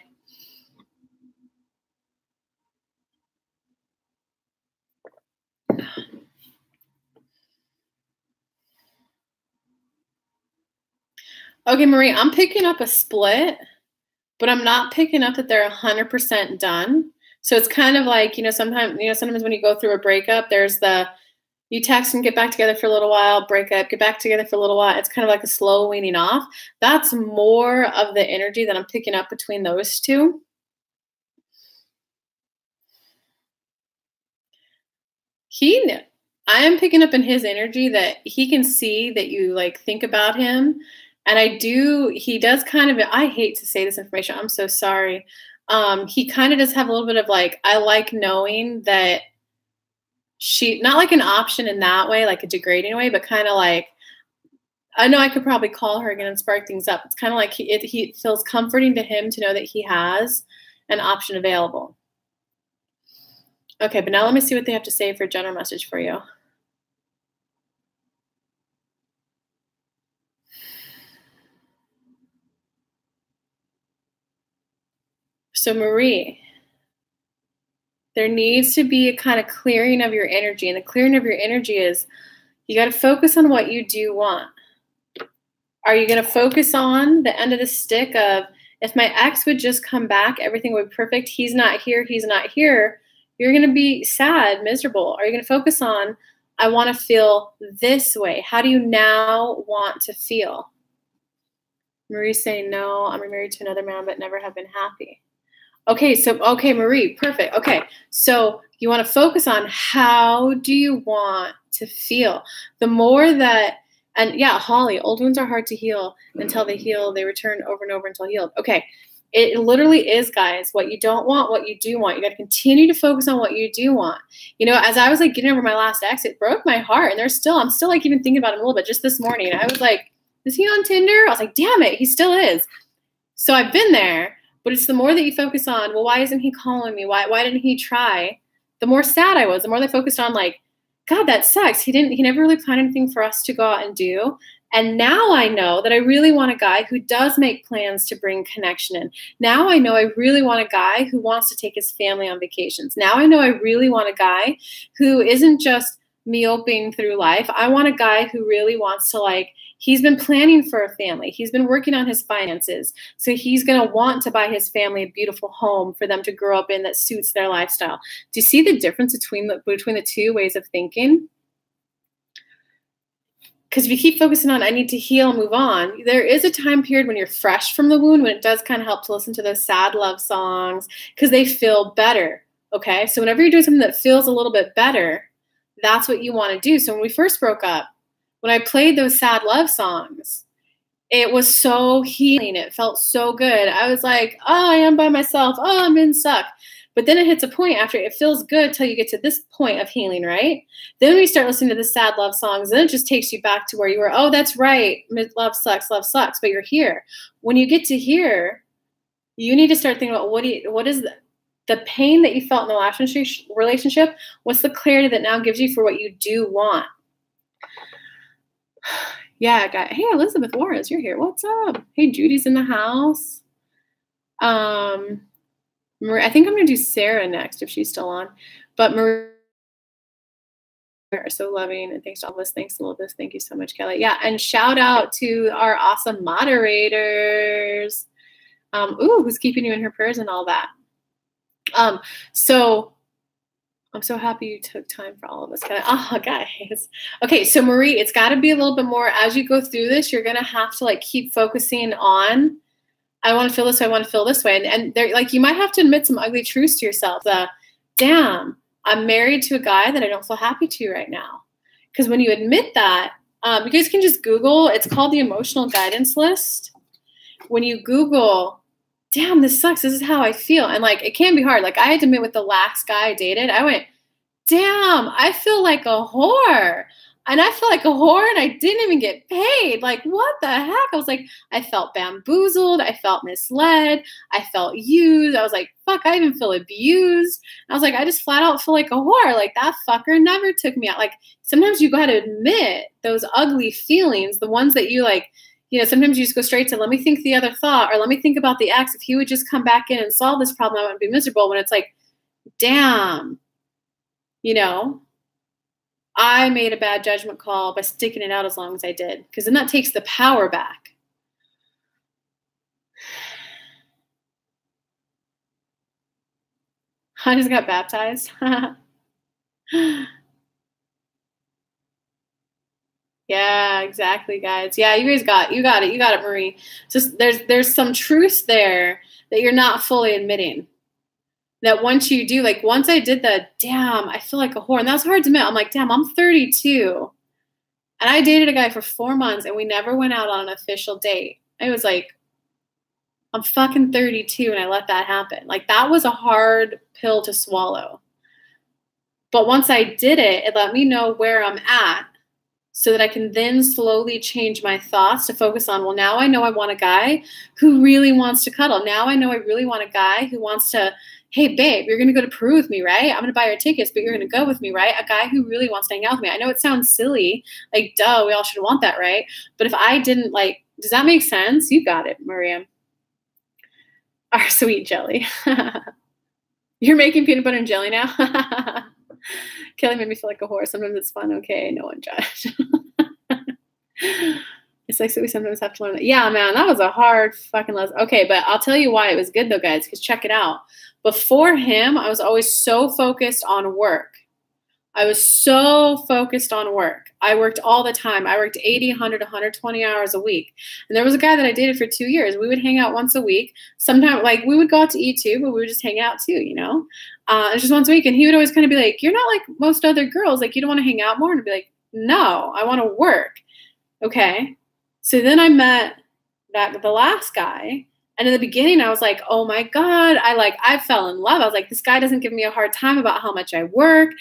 Okay, Marie, I'm picking up a split, but I'm not picking up that they're 100% done. So it's kind of like, sometimes when you go through a breakup, there's you text and get back together for a little while, break up, get back together for a little while. It's kind of like a slow weaning off. That's more of the energy that I'm picking up between those two. I am picking up in his energy that he can see that you think about him. And he does kind of, I hate to say this information. I'm so sorry. He kind of does have a little bit of I like knowing that not like an option in that way, like a degrading way, but kind of I know I could probably call her again and spark things up. It's kind of like he feels comforting to him to know that he has an option available. Okay, but now let me see what they have to say for a general message for you. So Marie, there needs to be a kind of clearing of your energy. And the clearing of your energy is you got to focus on what you do want. Are you going to focus on the end of the stick of, if my ex would just come back, everything would be perfect. He's not here. He's not here. You're going to be sad, miserable. Are you going to focus on, I want to feel this way? How do you now want to feel? Marie's saying, no, I'm remarried to another man, but never have been happy. Okay, Marie, perfect. Okay, so you want to focus on, how do you want to feel? The more that, and yeah, Holly, old wounds are hard to heal. Until they heal, they return over and over until healed. Okay, It literally is, guys, what you don't want, what you do want. You got to continue to focus on what you do want. You know, as I was like getting over my last ex, it broke my heart. And I'm still like even thinking about him a little bit. Just this morning, I was like, is he on Tinder? I was like, damn it, he still is. So I've been there, but it's the more that you focus on, well, why isn't he calling me? Why didn't he try? The more sad I was, the more they focused on like, God, that sucks. He never really planned anything for us to go out and do. And now I know that I really want a guy who does make plans to bring connection in. Now I know I really want a guy who wants to take his family on vacations. Now I know I really want a guy who isn't just moping through life. I want a guy who really wants to like, he's been planning for a family. He's been working on his finances. So he's going to want to buy his family a beautiful home for them to grow up in that suits their lifestyle. Do you see the difference between the two ways of thinking? Because if you keep focusing on, I need to heal and move on, there is a time period when you're fresh from the wound when it does kind of help to listen to those sad love songs because they feel better, okay? So whenever you're doing something that feels a little bit better, that's what you want to do. So when we first broke up, when I played those sad love songs, it was so healing. It felt so good. I was like, oh, I am by myself. Oh, I'm in suck. But then it hits a point after it feels good till you get to this point of healing, right? Then when you start listening to the sad love songs, then it just takes you back to where you were. Oh, that's right. Love sucks, but you're here. When you get to here, you need to start thinking about what is the pain that you felt in the last relationship? What's the clarity that now gives you for what you do want? Yeah, guy. Hey, Elizabeth Warren, you're here. What's up? Hey, Judy's in the house. Marie, I think I'm going to do Sarah next if she's still on. But Marie are so loving, and thanks to all this. Thanks to all this. Thank you so much, Kelly. Yeah, and shout out to our awesome moderators. Who's keeping you in her prayers and all that. So I'm so happy you took time for all of us. Guys. Okay, so Marie, it's got to be a little bit more as you go through this. You're going to have to like keep focusing on, I want to feel this way. I want to feel this way. And there, like, you might have to admit some ugly truths to yourself. Damn, I'm married to a guy that I don't feel happy to right now. Because when you admit that, you guys can just Google, it's called the emotional guidance list. When you Google, damn, this sucks. This is how I feel. And like, it can be hard. Like I had to admit with the last guy I dated, I went, damn, I feel like a whore. And I feel like a whore and I didn't even get paid. Like, what the heck? I was like, I felt bamboozled. I felt misled. I felt used. I was like, fuck, I even feel abused. And I was like, I just flat out feel like a whore. Like that fucker never took me out. Like sometimes you got to admit those ugly feelings, the ones that you like, you know, sometimes you just go straight to, let me think the other thought, or let me think about the ex. If he would just come back in and solve this problem, I wouldn't be miserable. When it's like, damn, you know, I made a bad judgment call by sticking it out as long as I did, because then that takes the power back. I just got baptized. Yeah, exactly, guys. Yeah, you guys got it, Marie. Just there's some truth there that you're not fully admitting. That once you do, like once I did the, damn, I feel like a whore. And that's hard to admit. I'm like, damn, I'm 32. And I dated a guy for 4 months and we never went out on an official date. I was like, I'm fucking 32 and I let that happen. Like that was a hard pill to swallow. But once I did it, it let me know where I'm at so that I can then slowly change my thoughts to focus on, well, now I know I want a guy who really wants to cuddle. Now I know I really want a guy who wants to, hey, babe, you're going to go to Peru with me, right? I'm going to buy your tickets, but you're going to go with me, right? A guy who really wants to hang out with me. I know it sounds silly. Like, duh, we all should want that, right? But if I didn't, like, does that make sense? You got it, Maria. Our sweet jelly. You're making peanut butter and jelly now? Kelly made me feel like a whore. Sometimes it's fun. Okay, no one judged. It's like, so we sometimes have to learn that. Yeah, man, that was a hard fucking lesson. Okay, but I'll tell you why it was good though, guys, because check it out. Before him, I was always so focused on work. I was so focused on work. I worked all the time. I worked 80, 100, 120 hours a week. And there was a guy that I dated for 2 years. We would hang out once a week. Sometimes, like, we would go out to eat too, but we would just hang out too, you know? It's just once a week. And he would always kind of be like, you're not like most other girls. Like, you don't want to hang out more? And I'd be like, no, I want to work. Okay. So then I met the last guy. And in the beginning, I was like, oh my God, I fell in love. I was like, this guy doesn't give me a hard time about how much I work.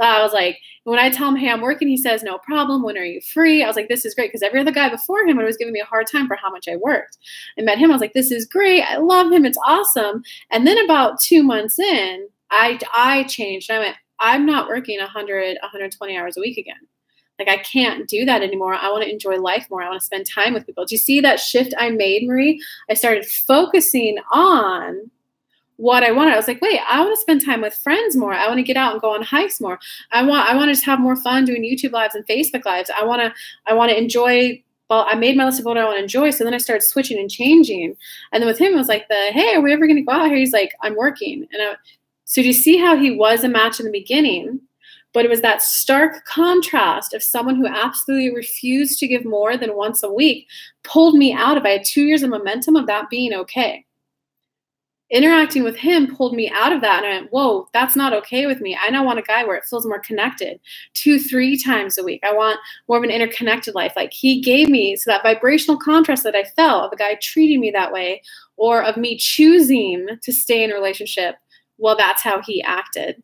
I was like, when I tell him, hey, I'm working, he says, no problem. When are you free? I was like, this is great. Because every other guy before him was giving me a hard time for how much I worked. I met him. I was like, this is great. I love him. It's awesome. And then about 2 months in, I changed. I went, I'm not working 100, 120 hours a week again. Like, I can't do that anymore. I want to enjoy life more. I want to spend time with people. Do you see that shift I made, Marie? I started focusing on what I wanted. I was like, wait, I want to spend time with friends more. I want to get out and go on hikes more. I want to just have more fun doing YouTube lives and Facebook lives. I want to enjoy. Well, I made my list of what I want to enjoy. So then I started switching and changing. And then with him, it was like hey, are we ever going to go out here? He's like, I'm working. So do you see how he was a match in the beginning? But it was that stark contrast of someone who absolutely refused to give more than once a week pulled me out of it. I had 2 years of momentum of that being okay. Interacting with him pulled me out of that. And I went, whoa, that's not okay with me. I now want a guy where it feels more connected 2-3 times a week. I want more of an interconnected life. Like, he gave me, so that vibrational contrast that I felt of a guy treating me that way, or of me choosing to stay in a relationship, well, that's how he acted.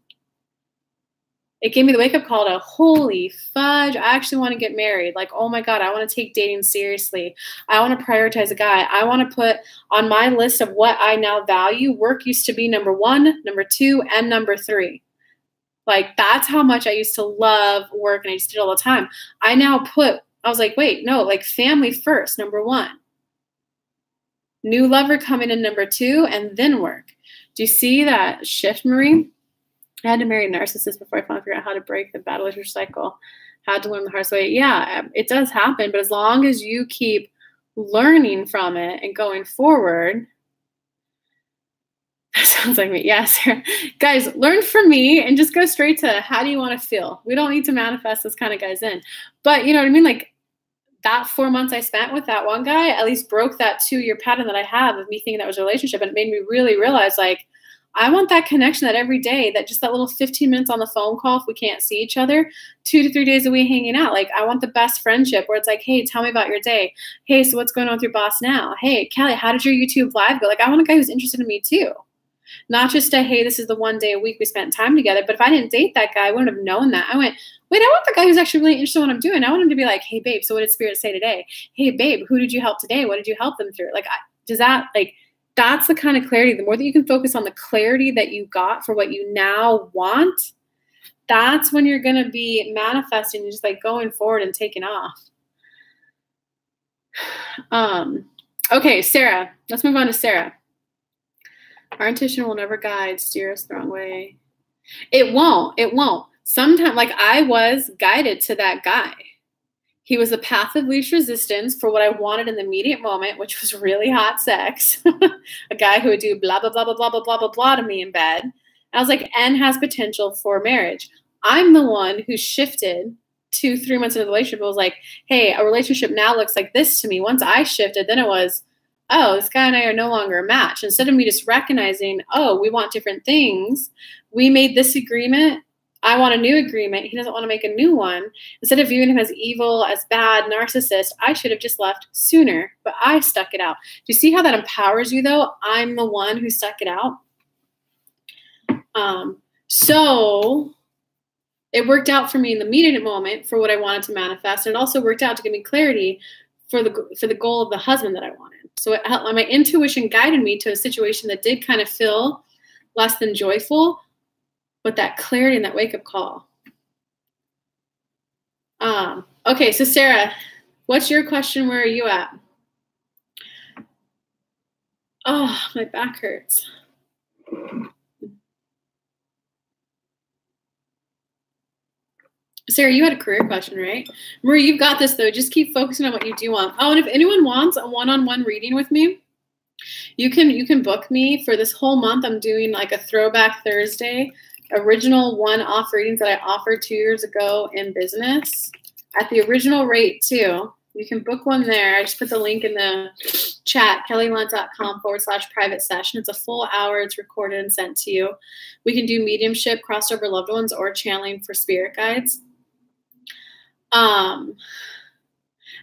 It gave me the wake-up call to, holy fudge, I actually want to get married. Like, oh my God, I want to take dating seriously. I want to prioritize a guy. I want to put on my list of what I now value. Work used to be number 1, number 2, and number 3. Like, that's how much I used to love work, and I used to do it all the time. I was like, wait, no, like, family first, number 1. New lover coming in number 2, and then work. Do you see that shift, Marie? I had to marry a narcissist before I finally figured out how to break the bad relationship cycle. Had to learn the hardest way. Yeah, it does happen. But as long as you keep learning from it and going forward, that sounds like me. Yeah, Sarah. Guys, learn from me and just go straight to, how do you want to feel? We don't need to manifest those kind of guys in. But you know what I mean? Like, that 4 months I spent with that one guy at least broke that 2-year pattern that I have of me thinking that was a relationship. And it made me really realize, like, I want that connection, that every day, that just that little 15 minutes on the phone call if we can't see each other, 2 to 3 days a week hanging out. Like, I want the best friendship where it's like, hey, tell me about your day. Hey, so what's going on with your boss now? Hey, Kelly, how did your YouTube live go? Like, I want a guy who's interested in me too. Not just a, hey, this is the one day a week we spent time together. But if I didn't date that guy, I wouldn't have known that. I went, wait, I want the guy who's actually really interested in what I'm doing. I want him to be like, hey, babe, so what did Spirit say today? Hey, babe, who did you help today? What did you help them through? Like, that's the kind of clarity. The more that you can focus on the clarity that you got for what you now want, that's when you're going to be manifesting and just like going forward and taking off. Okay, Sarah. Let's move on to Sarah. Our intuition will never steer us the wrong way. It won't. It won't. Sometimes, like, I was guided to that guy. He was the path of least resistance for what I wanted in the immediate moment, which was really hot sex. A guy who would do blah, blah, blah, blah, blah, blah, blah, blah, blah to me in bed. And I was like, and has potential for marriage. I'm the one who shifted 2-3 months into the relationship. It was like, hey, a relationship now looks like this to me. Once I shifted, then it was, oh, this guy and I are no longer a match. Instead of me just recognizing, oh, we want different things, we made this agreement. I want a new agreement. He doesn't want to make a new one. Instead of viewing him as evil, as bad, narcissist, I should have just left sooner, but I stuck it out. Do you see how that empowers you, though? I'm the one who stuck it out. So it worked out for me in the immediate moment for what I wanted to manifest. And it also worked out to give me clarity for the goal of the husband that I wanted. So my intuition guided me to a situation that did kind of feel less than joyful, but that clarity and that wake-up call. Okay, so Sarah, what's your question? Where are you at? Oh, my back hurts. Sarah, you had a career question, right? Marie, you've got this, though. Just keep focusing on what you do want. Oh, and if anyone wants a one-on-one reading with me, you can book me for this whole month. I'm doing like a throwback Thursday, original one-off readings that I offered 2 years ago in business at the original rate too. You can book one there. I just put the link in the chat, kellylunt.com/private session. It's a full hour. It's recorded and sent to you. We can do mediumship, crossover loved ones, or channeling for spirit guides.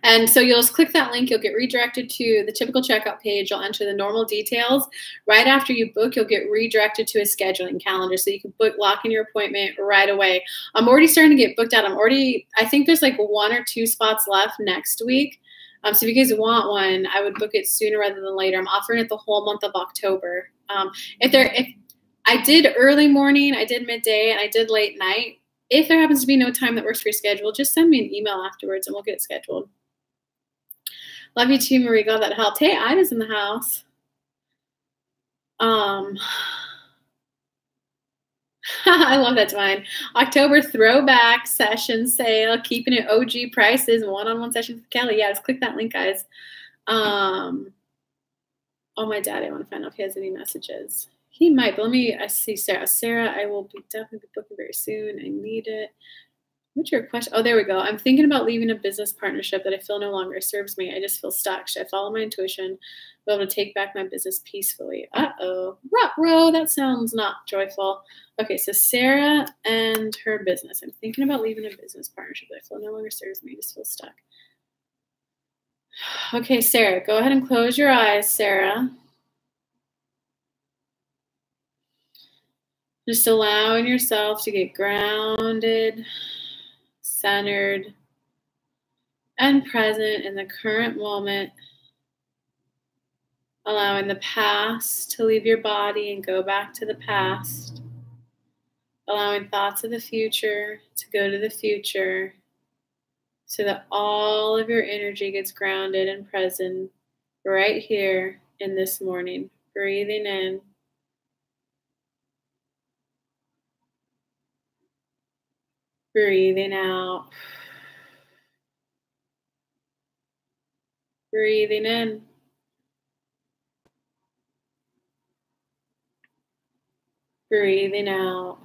And so you'll just click that link. You'll get redirected to the typical checkout page. You'll enter the normal details. Right after you book, you'll get redirected to a scheduling calendar. So you can lock in your appointment right away. I'm already starting to get booked out. I think there's like 1 or 2 spots left next week. So if you guys want one, I would book it sooner rather than later. I'm offering it the whole month of October. If I did early morning, I did midday, and I did late night. If there happens to be no time that works for your schedule, just send me an email afterwards and we'll get it scheduled. Love you too, Marie. Glad that helped. Hey, Ida's in the house. I love that, Divine. October throwback session sale, keeping it OG prices, one-on-one session with Kelly. Yeah, just click that link, guys. Oh, my dad, I want to find out if he has any messages. He might, but I see Sarah. Sarah, I will definitely be booking very soon. I need it. What's your question? Oh, there we go. I'm thinking about leaving a business partnership that I feel no longer serves me. I just feel stuck. Should I follow my intuition, be able to take back my business peacefully? Uh-oh. Ruh-roh, that sounds not joyful. Okay, so Sarah and her business. I'm thinking about leaving a business partnership that I feel no longer serves me. I just feel stuck. Okay, Sarah, go ahead and close your eyes, Sarah. Just allowing yourself to get grounded, centered, and present in the current moment. Allowing the past to leave your body and go back to the past. Allowing thoughts of the future to go to the future so that all of your energy gets grounded and present right here in this morning. Breathing in. Breathing out. Breathing in. Breathing out.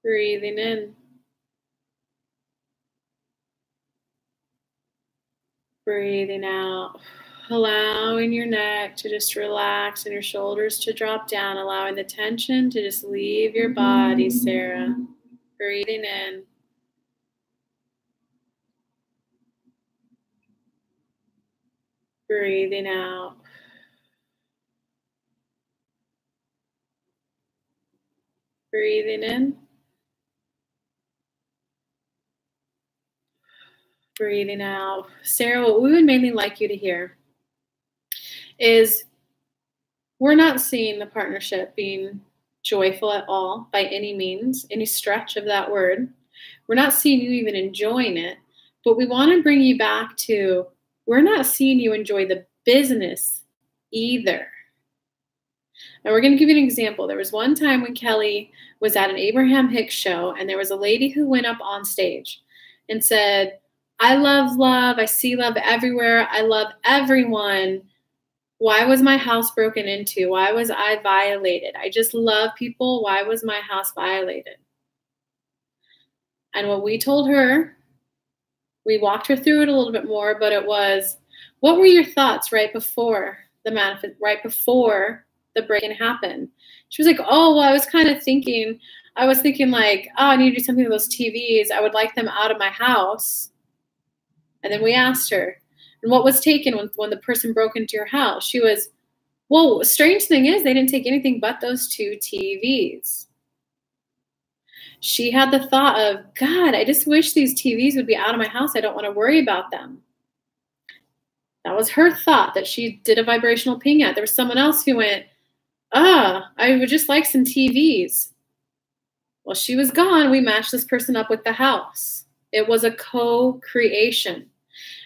Breathing in. Breathing out. Allowing your neck to just relax and your shoulders to drop down. Allowing the tension to just leave your body, Sarah. Breathing in. Breathing out. Breathing in. Breathing out. Sarah, what we would mainly like you to hear is we're not seeing the partnership being joyful at all by any means, any stretch of that word. We're not seeing you even enjoying it, but we want to bring you back to we're not seeing you enjoy the business either. And we're going to give you an example. There was one time when Kelly was at an Abraham Hicks show, and there was a lady who went up on stage and said, I love love. I see love everywhere. I love everyone. Why was my house broken into? Why was I violated? I just love people. Why was my house violated? And what we told her, we walked her through it a little bit more, but it was, what were your thoughts right before the break-in happened? She was like, oh, well, I was thinking like, oh, I need to do something with those TVs. I would like them out of my house. And then we asked her, and what was taken when the person broke into your house? She was, well, strange thing is they didn't take anything but those 2 TVs. She had the thought of, God, I just wish these TVs would be out of my house. I don't want to worry about them. That was her thought that she did a vibrational ping at. There was someone else who went, I would just like some TVs. Well, she was gone. We matched this person up with the house. It was a co-creation.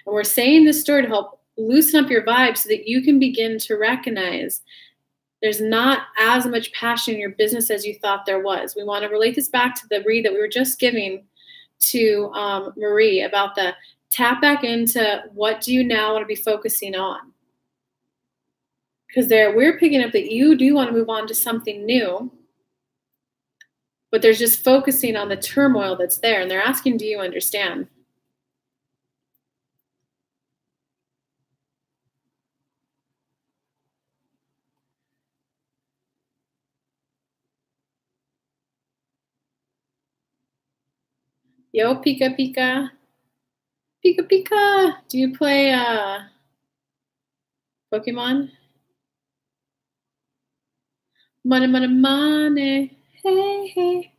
And we're saying this story to help loosen up your vibe so that you can begin to recognize there's not as much passion in your business as you thought there was. We want to relate this back to the read that we were just giving to Marie about the tap back into what do you now want to be focusing on? Because we're picking up that you do want to move on to something new, but there's just focusing on the turmoil that's there. And they're asking, do you understand? Yo, Pika Pika. Pika Pika. Do you play Pokemon? Money, money, money. Hey, hey.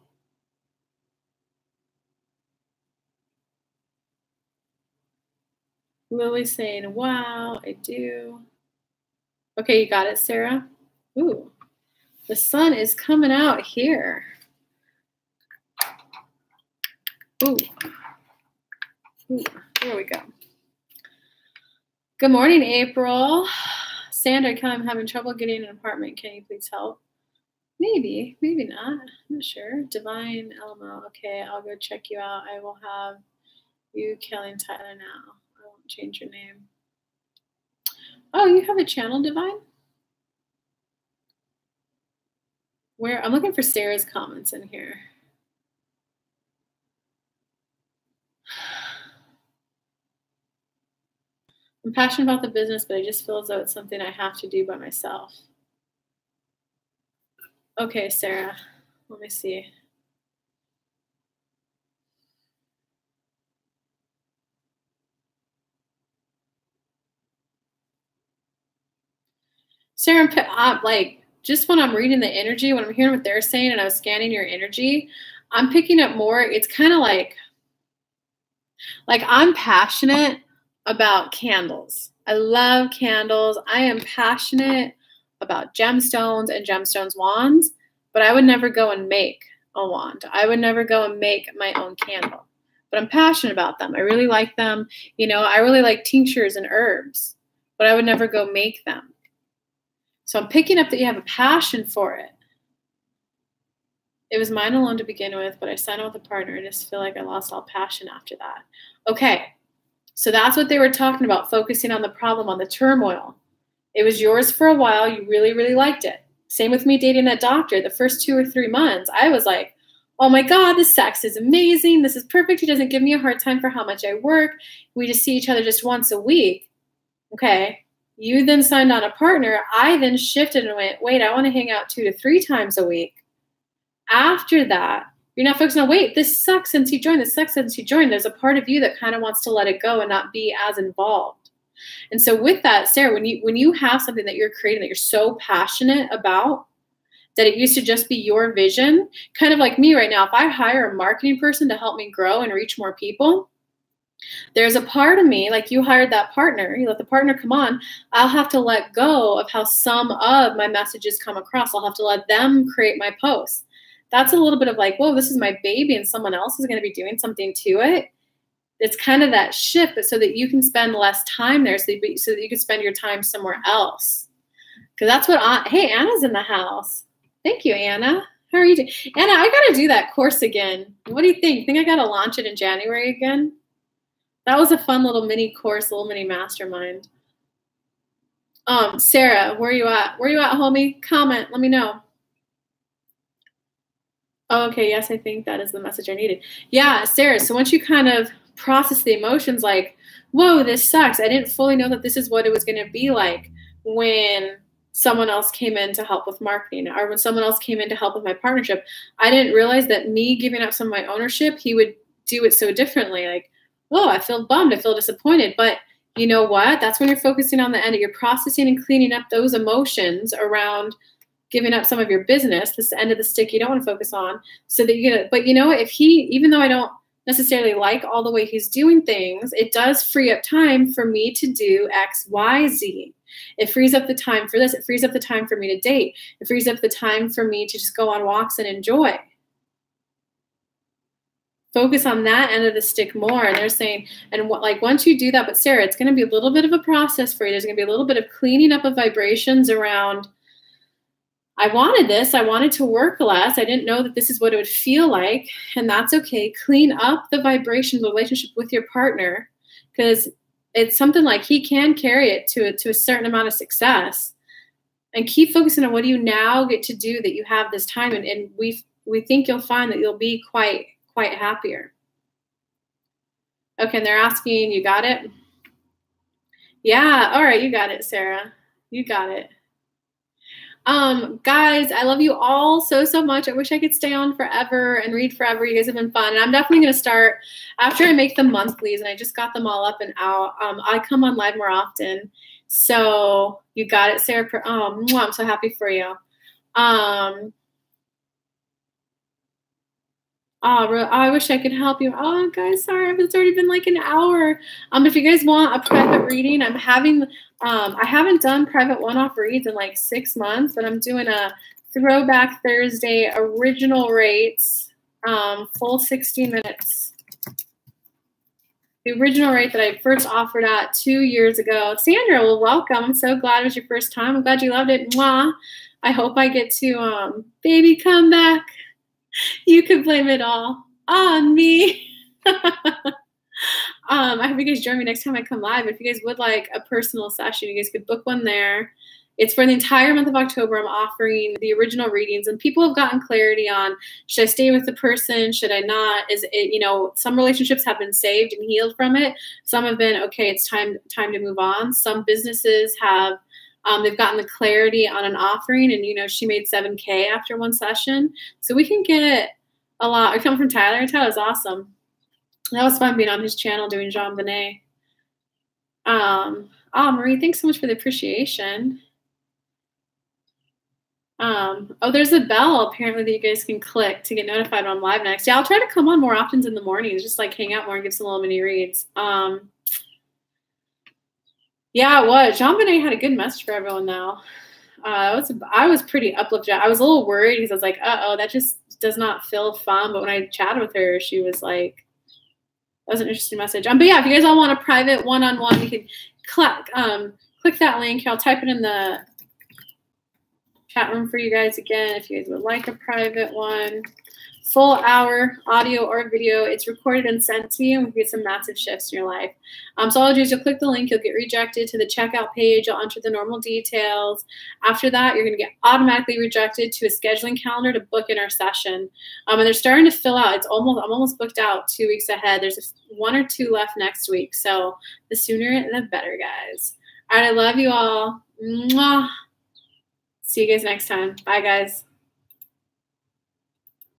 Lily's saying, wow, I do. Okay, you got it, Sarah? Ooh, the sun is coming out here. Ooh. Ooh, there we go. Good morning, April. Sandra, I'm having trouble getting an apartment. Can you please help? Maybe, maybe not. I'm not sure. Divine LML. Okay, I'll go check you out. I will have you, Kelly and Tyler now. I won't change your name. Oh, you have a channel, Divine? Where? I'm looking for Sarah's comments in here. I'm passionate about the business, but I just feel as though it's something I have to do by myself. Okay, Sarah, let me see. Sarah, like, just when I'm reading the energy, when I'm hearing what they're saying and I was scanning your energy, I'm picking up more. It's kind of like I'm passionate about candles. I love candles. I am passionate about gemstones and gemstones wands, but I would never go and make a wand. I would never go and make my own candle, but I'm passionate about them. I really like them. You know, I really like tinctures and herbs, but I would never go make them. So I'm picking up that you have a passion for it. It was mine alone to begin with, but I signed on with a partner and just feel like I lost all passion after that. Okay, so that's what they were talking about, focusing on the problem, on the turmoil. It was yours for a while. You really, really liked it. Same with me dating that doctor. The first 2 or 3 months, I was like, oh my God, this sex is amazing. This is perfect. He doesn't give me a hard time for how much I work. We just see each other just once a week. Okay. You then signed on a partner. I then shifted and went, wait, I want to hang out 2 to 3 times a week. After that, you're not focusing on, wait, this sucks since he joined. This sucks since he joined. There's a part of you that kind of wants to let it go and not be as involved. And so with that, Sarah, when you have something that you're creating that you're so passionate about, that it used to just be your vision, kind of like me right now, if I hire a marketing person to help me grow and reach more people, there's a part of me, like you hired that partner, you let the partner come on, I'll have to let go of how some of my messages come across. I'll have to let them create my posts. That's a little bit of like, whoa, this is my baby and someone else is going to be doing something to it. It's kind of that shift, but so that you can spend less time there, so that you can spend your time somewhere else. Because that's what, hey, Anna's in the house. Thank you, Anna. How are you doing? Anna, I got to do that course again. What do you think? Think I got to launch it in January again? That was a fun little mini course, little mini mastermind. Sarah, where are you at? Where are you at, homie? Comment, let me know. Oh, okay, yes, I think that is the message I needed. Yeah, Sarah, so once you kind of process the emotions like, whoa, this sucks. I didn't fully know that this is what it was going to be like when someone else came in to help with marketing, or when someone else came in to help with my partnership. I didn't realize that me giving up some of my ownership, he would do it so differently. Like, oh, I feel bummed. I feel disappointed. But you know what? That's when you're focusing on the end. You're processing and cleaning up those emotions around giving up some of your business, this end of the stick you don't want to focus on, so that you get it. But you know, if even though I don't necessarily like all the way he's doing things, it does free up time for me to do X, Y, Z. It frees up the time for this. It frees up the time for me to date. It frees up the time for me to just go on walks and enjoy. Focus on that end of the stick more. And they're saying, and like once you do that, but Sarah, it's going to be a little bit of a process for you. There's going to be a little bit of cleaning up of vibrations around, I wanted this. I wanted to work less. I didn't know that this is what it would feel like. And that's okay. Clean up the vibration, the relationship with your partner, because it's something like he can carry it to a certain amount of success. And keep focusing on what do you now get to do that you have this time. And we think you'll find that you'll be quite happier. Okay, and they're asking, you got it? Yeah, all right, you got it, Sarah. You got it. Guys, I love you all so, so much. I wish I could stay on forever and read forever. You guys have been fun. And I'm definitely going to start after I make the monthlies, and I just got them all up and out. I come on live more often. So you got it, Sarah. I'm so happy for you. I wish I could help you. Oh, guys, sorry. It's already been like an hour. If you guys want a private reading, I'm having, I haven't done private one-off reads in like 6 months, but I'm doing a Throwback Thursday original rates, full 60 minutes. The original rate that I first offered at 2 years ago. Sandra, well, welcome. I'm so glad it was your first time. I'm glad you loved it. Mwah. I hope I get to, baby, come back. You could blame it all on me. I hope you guys join me next time I come live. If you guys would like a personal session, you guys could book one there. It's for the entire month of October. I'm offering the original readings, and people have gotten clarity on, should I stay with the person? Should I not? Is it, you know, some relationships have been saved and healed from it. Some have been, okay, it's time to move on. Some businesses have, they've gotten the clarity on an offering, and, you know, she made $7K after one session. So we can get a lot. I come from Tyler. Tyler was awesome. That was fun being on his channel doing Jean Benet. Marie, thanks so much for the appreciation. Oh, there's a bell apparently that you guys can click to get notified when I'm live next. Yeah, I'll try to come on more often in the mornings, just like hang out more and give some little mini reads. Yeah, it was. Jean Benet had a good message for everyone though. I was pretty uplifted. I was a little worried because I was like, uh-oh, that just does not feel fun. But when I chatted with her, she was like, that was an interesting message. But yeah, if you guys all want a private one-on-one, you can click that link. I'll type it in the chat room for you guys again if you guys would like a private one. Full hour, audio or video. It's recorded and sent to you, and we get some massive shifts in your life. So all you do is you'll click the link, you'll get rejected to the checkout page, you'll enter the normal details. After that, you're going to get automatically rejected to a scheduling calendar to book in our session. And they're starting to fill out. I'm almost booked out 2 weeks ahead. There's 1 or 2 left next week. So the sooner, the better, guys. All right, I love you all. Mwah. See you guys next time. Bye, guys.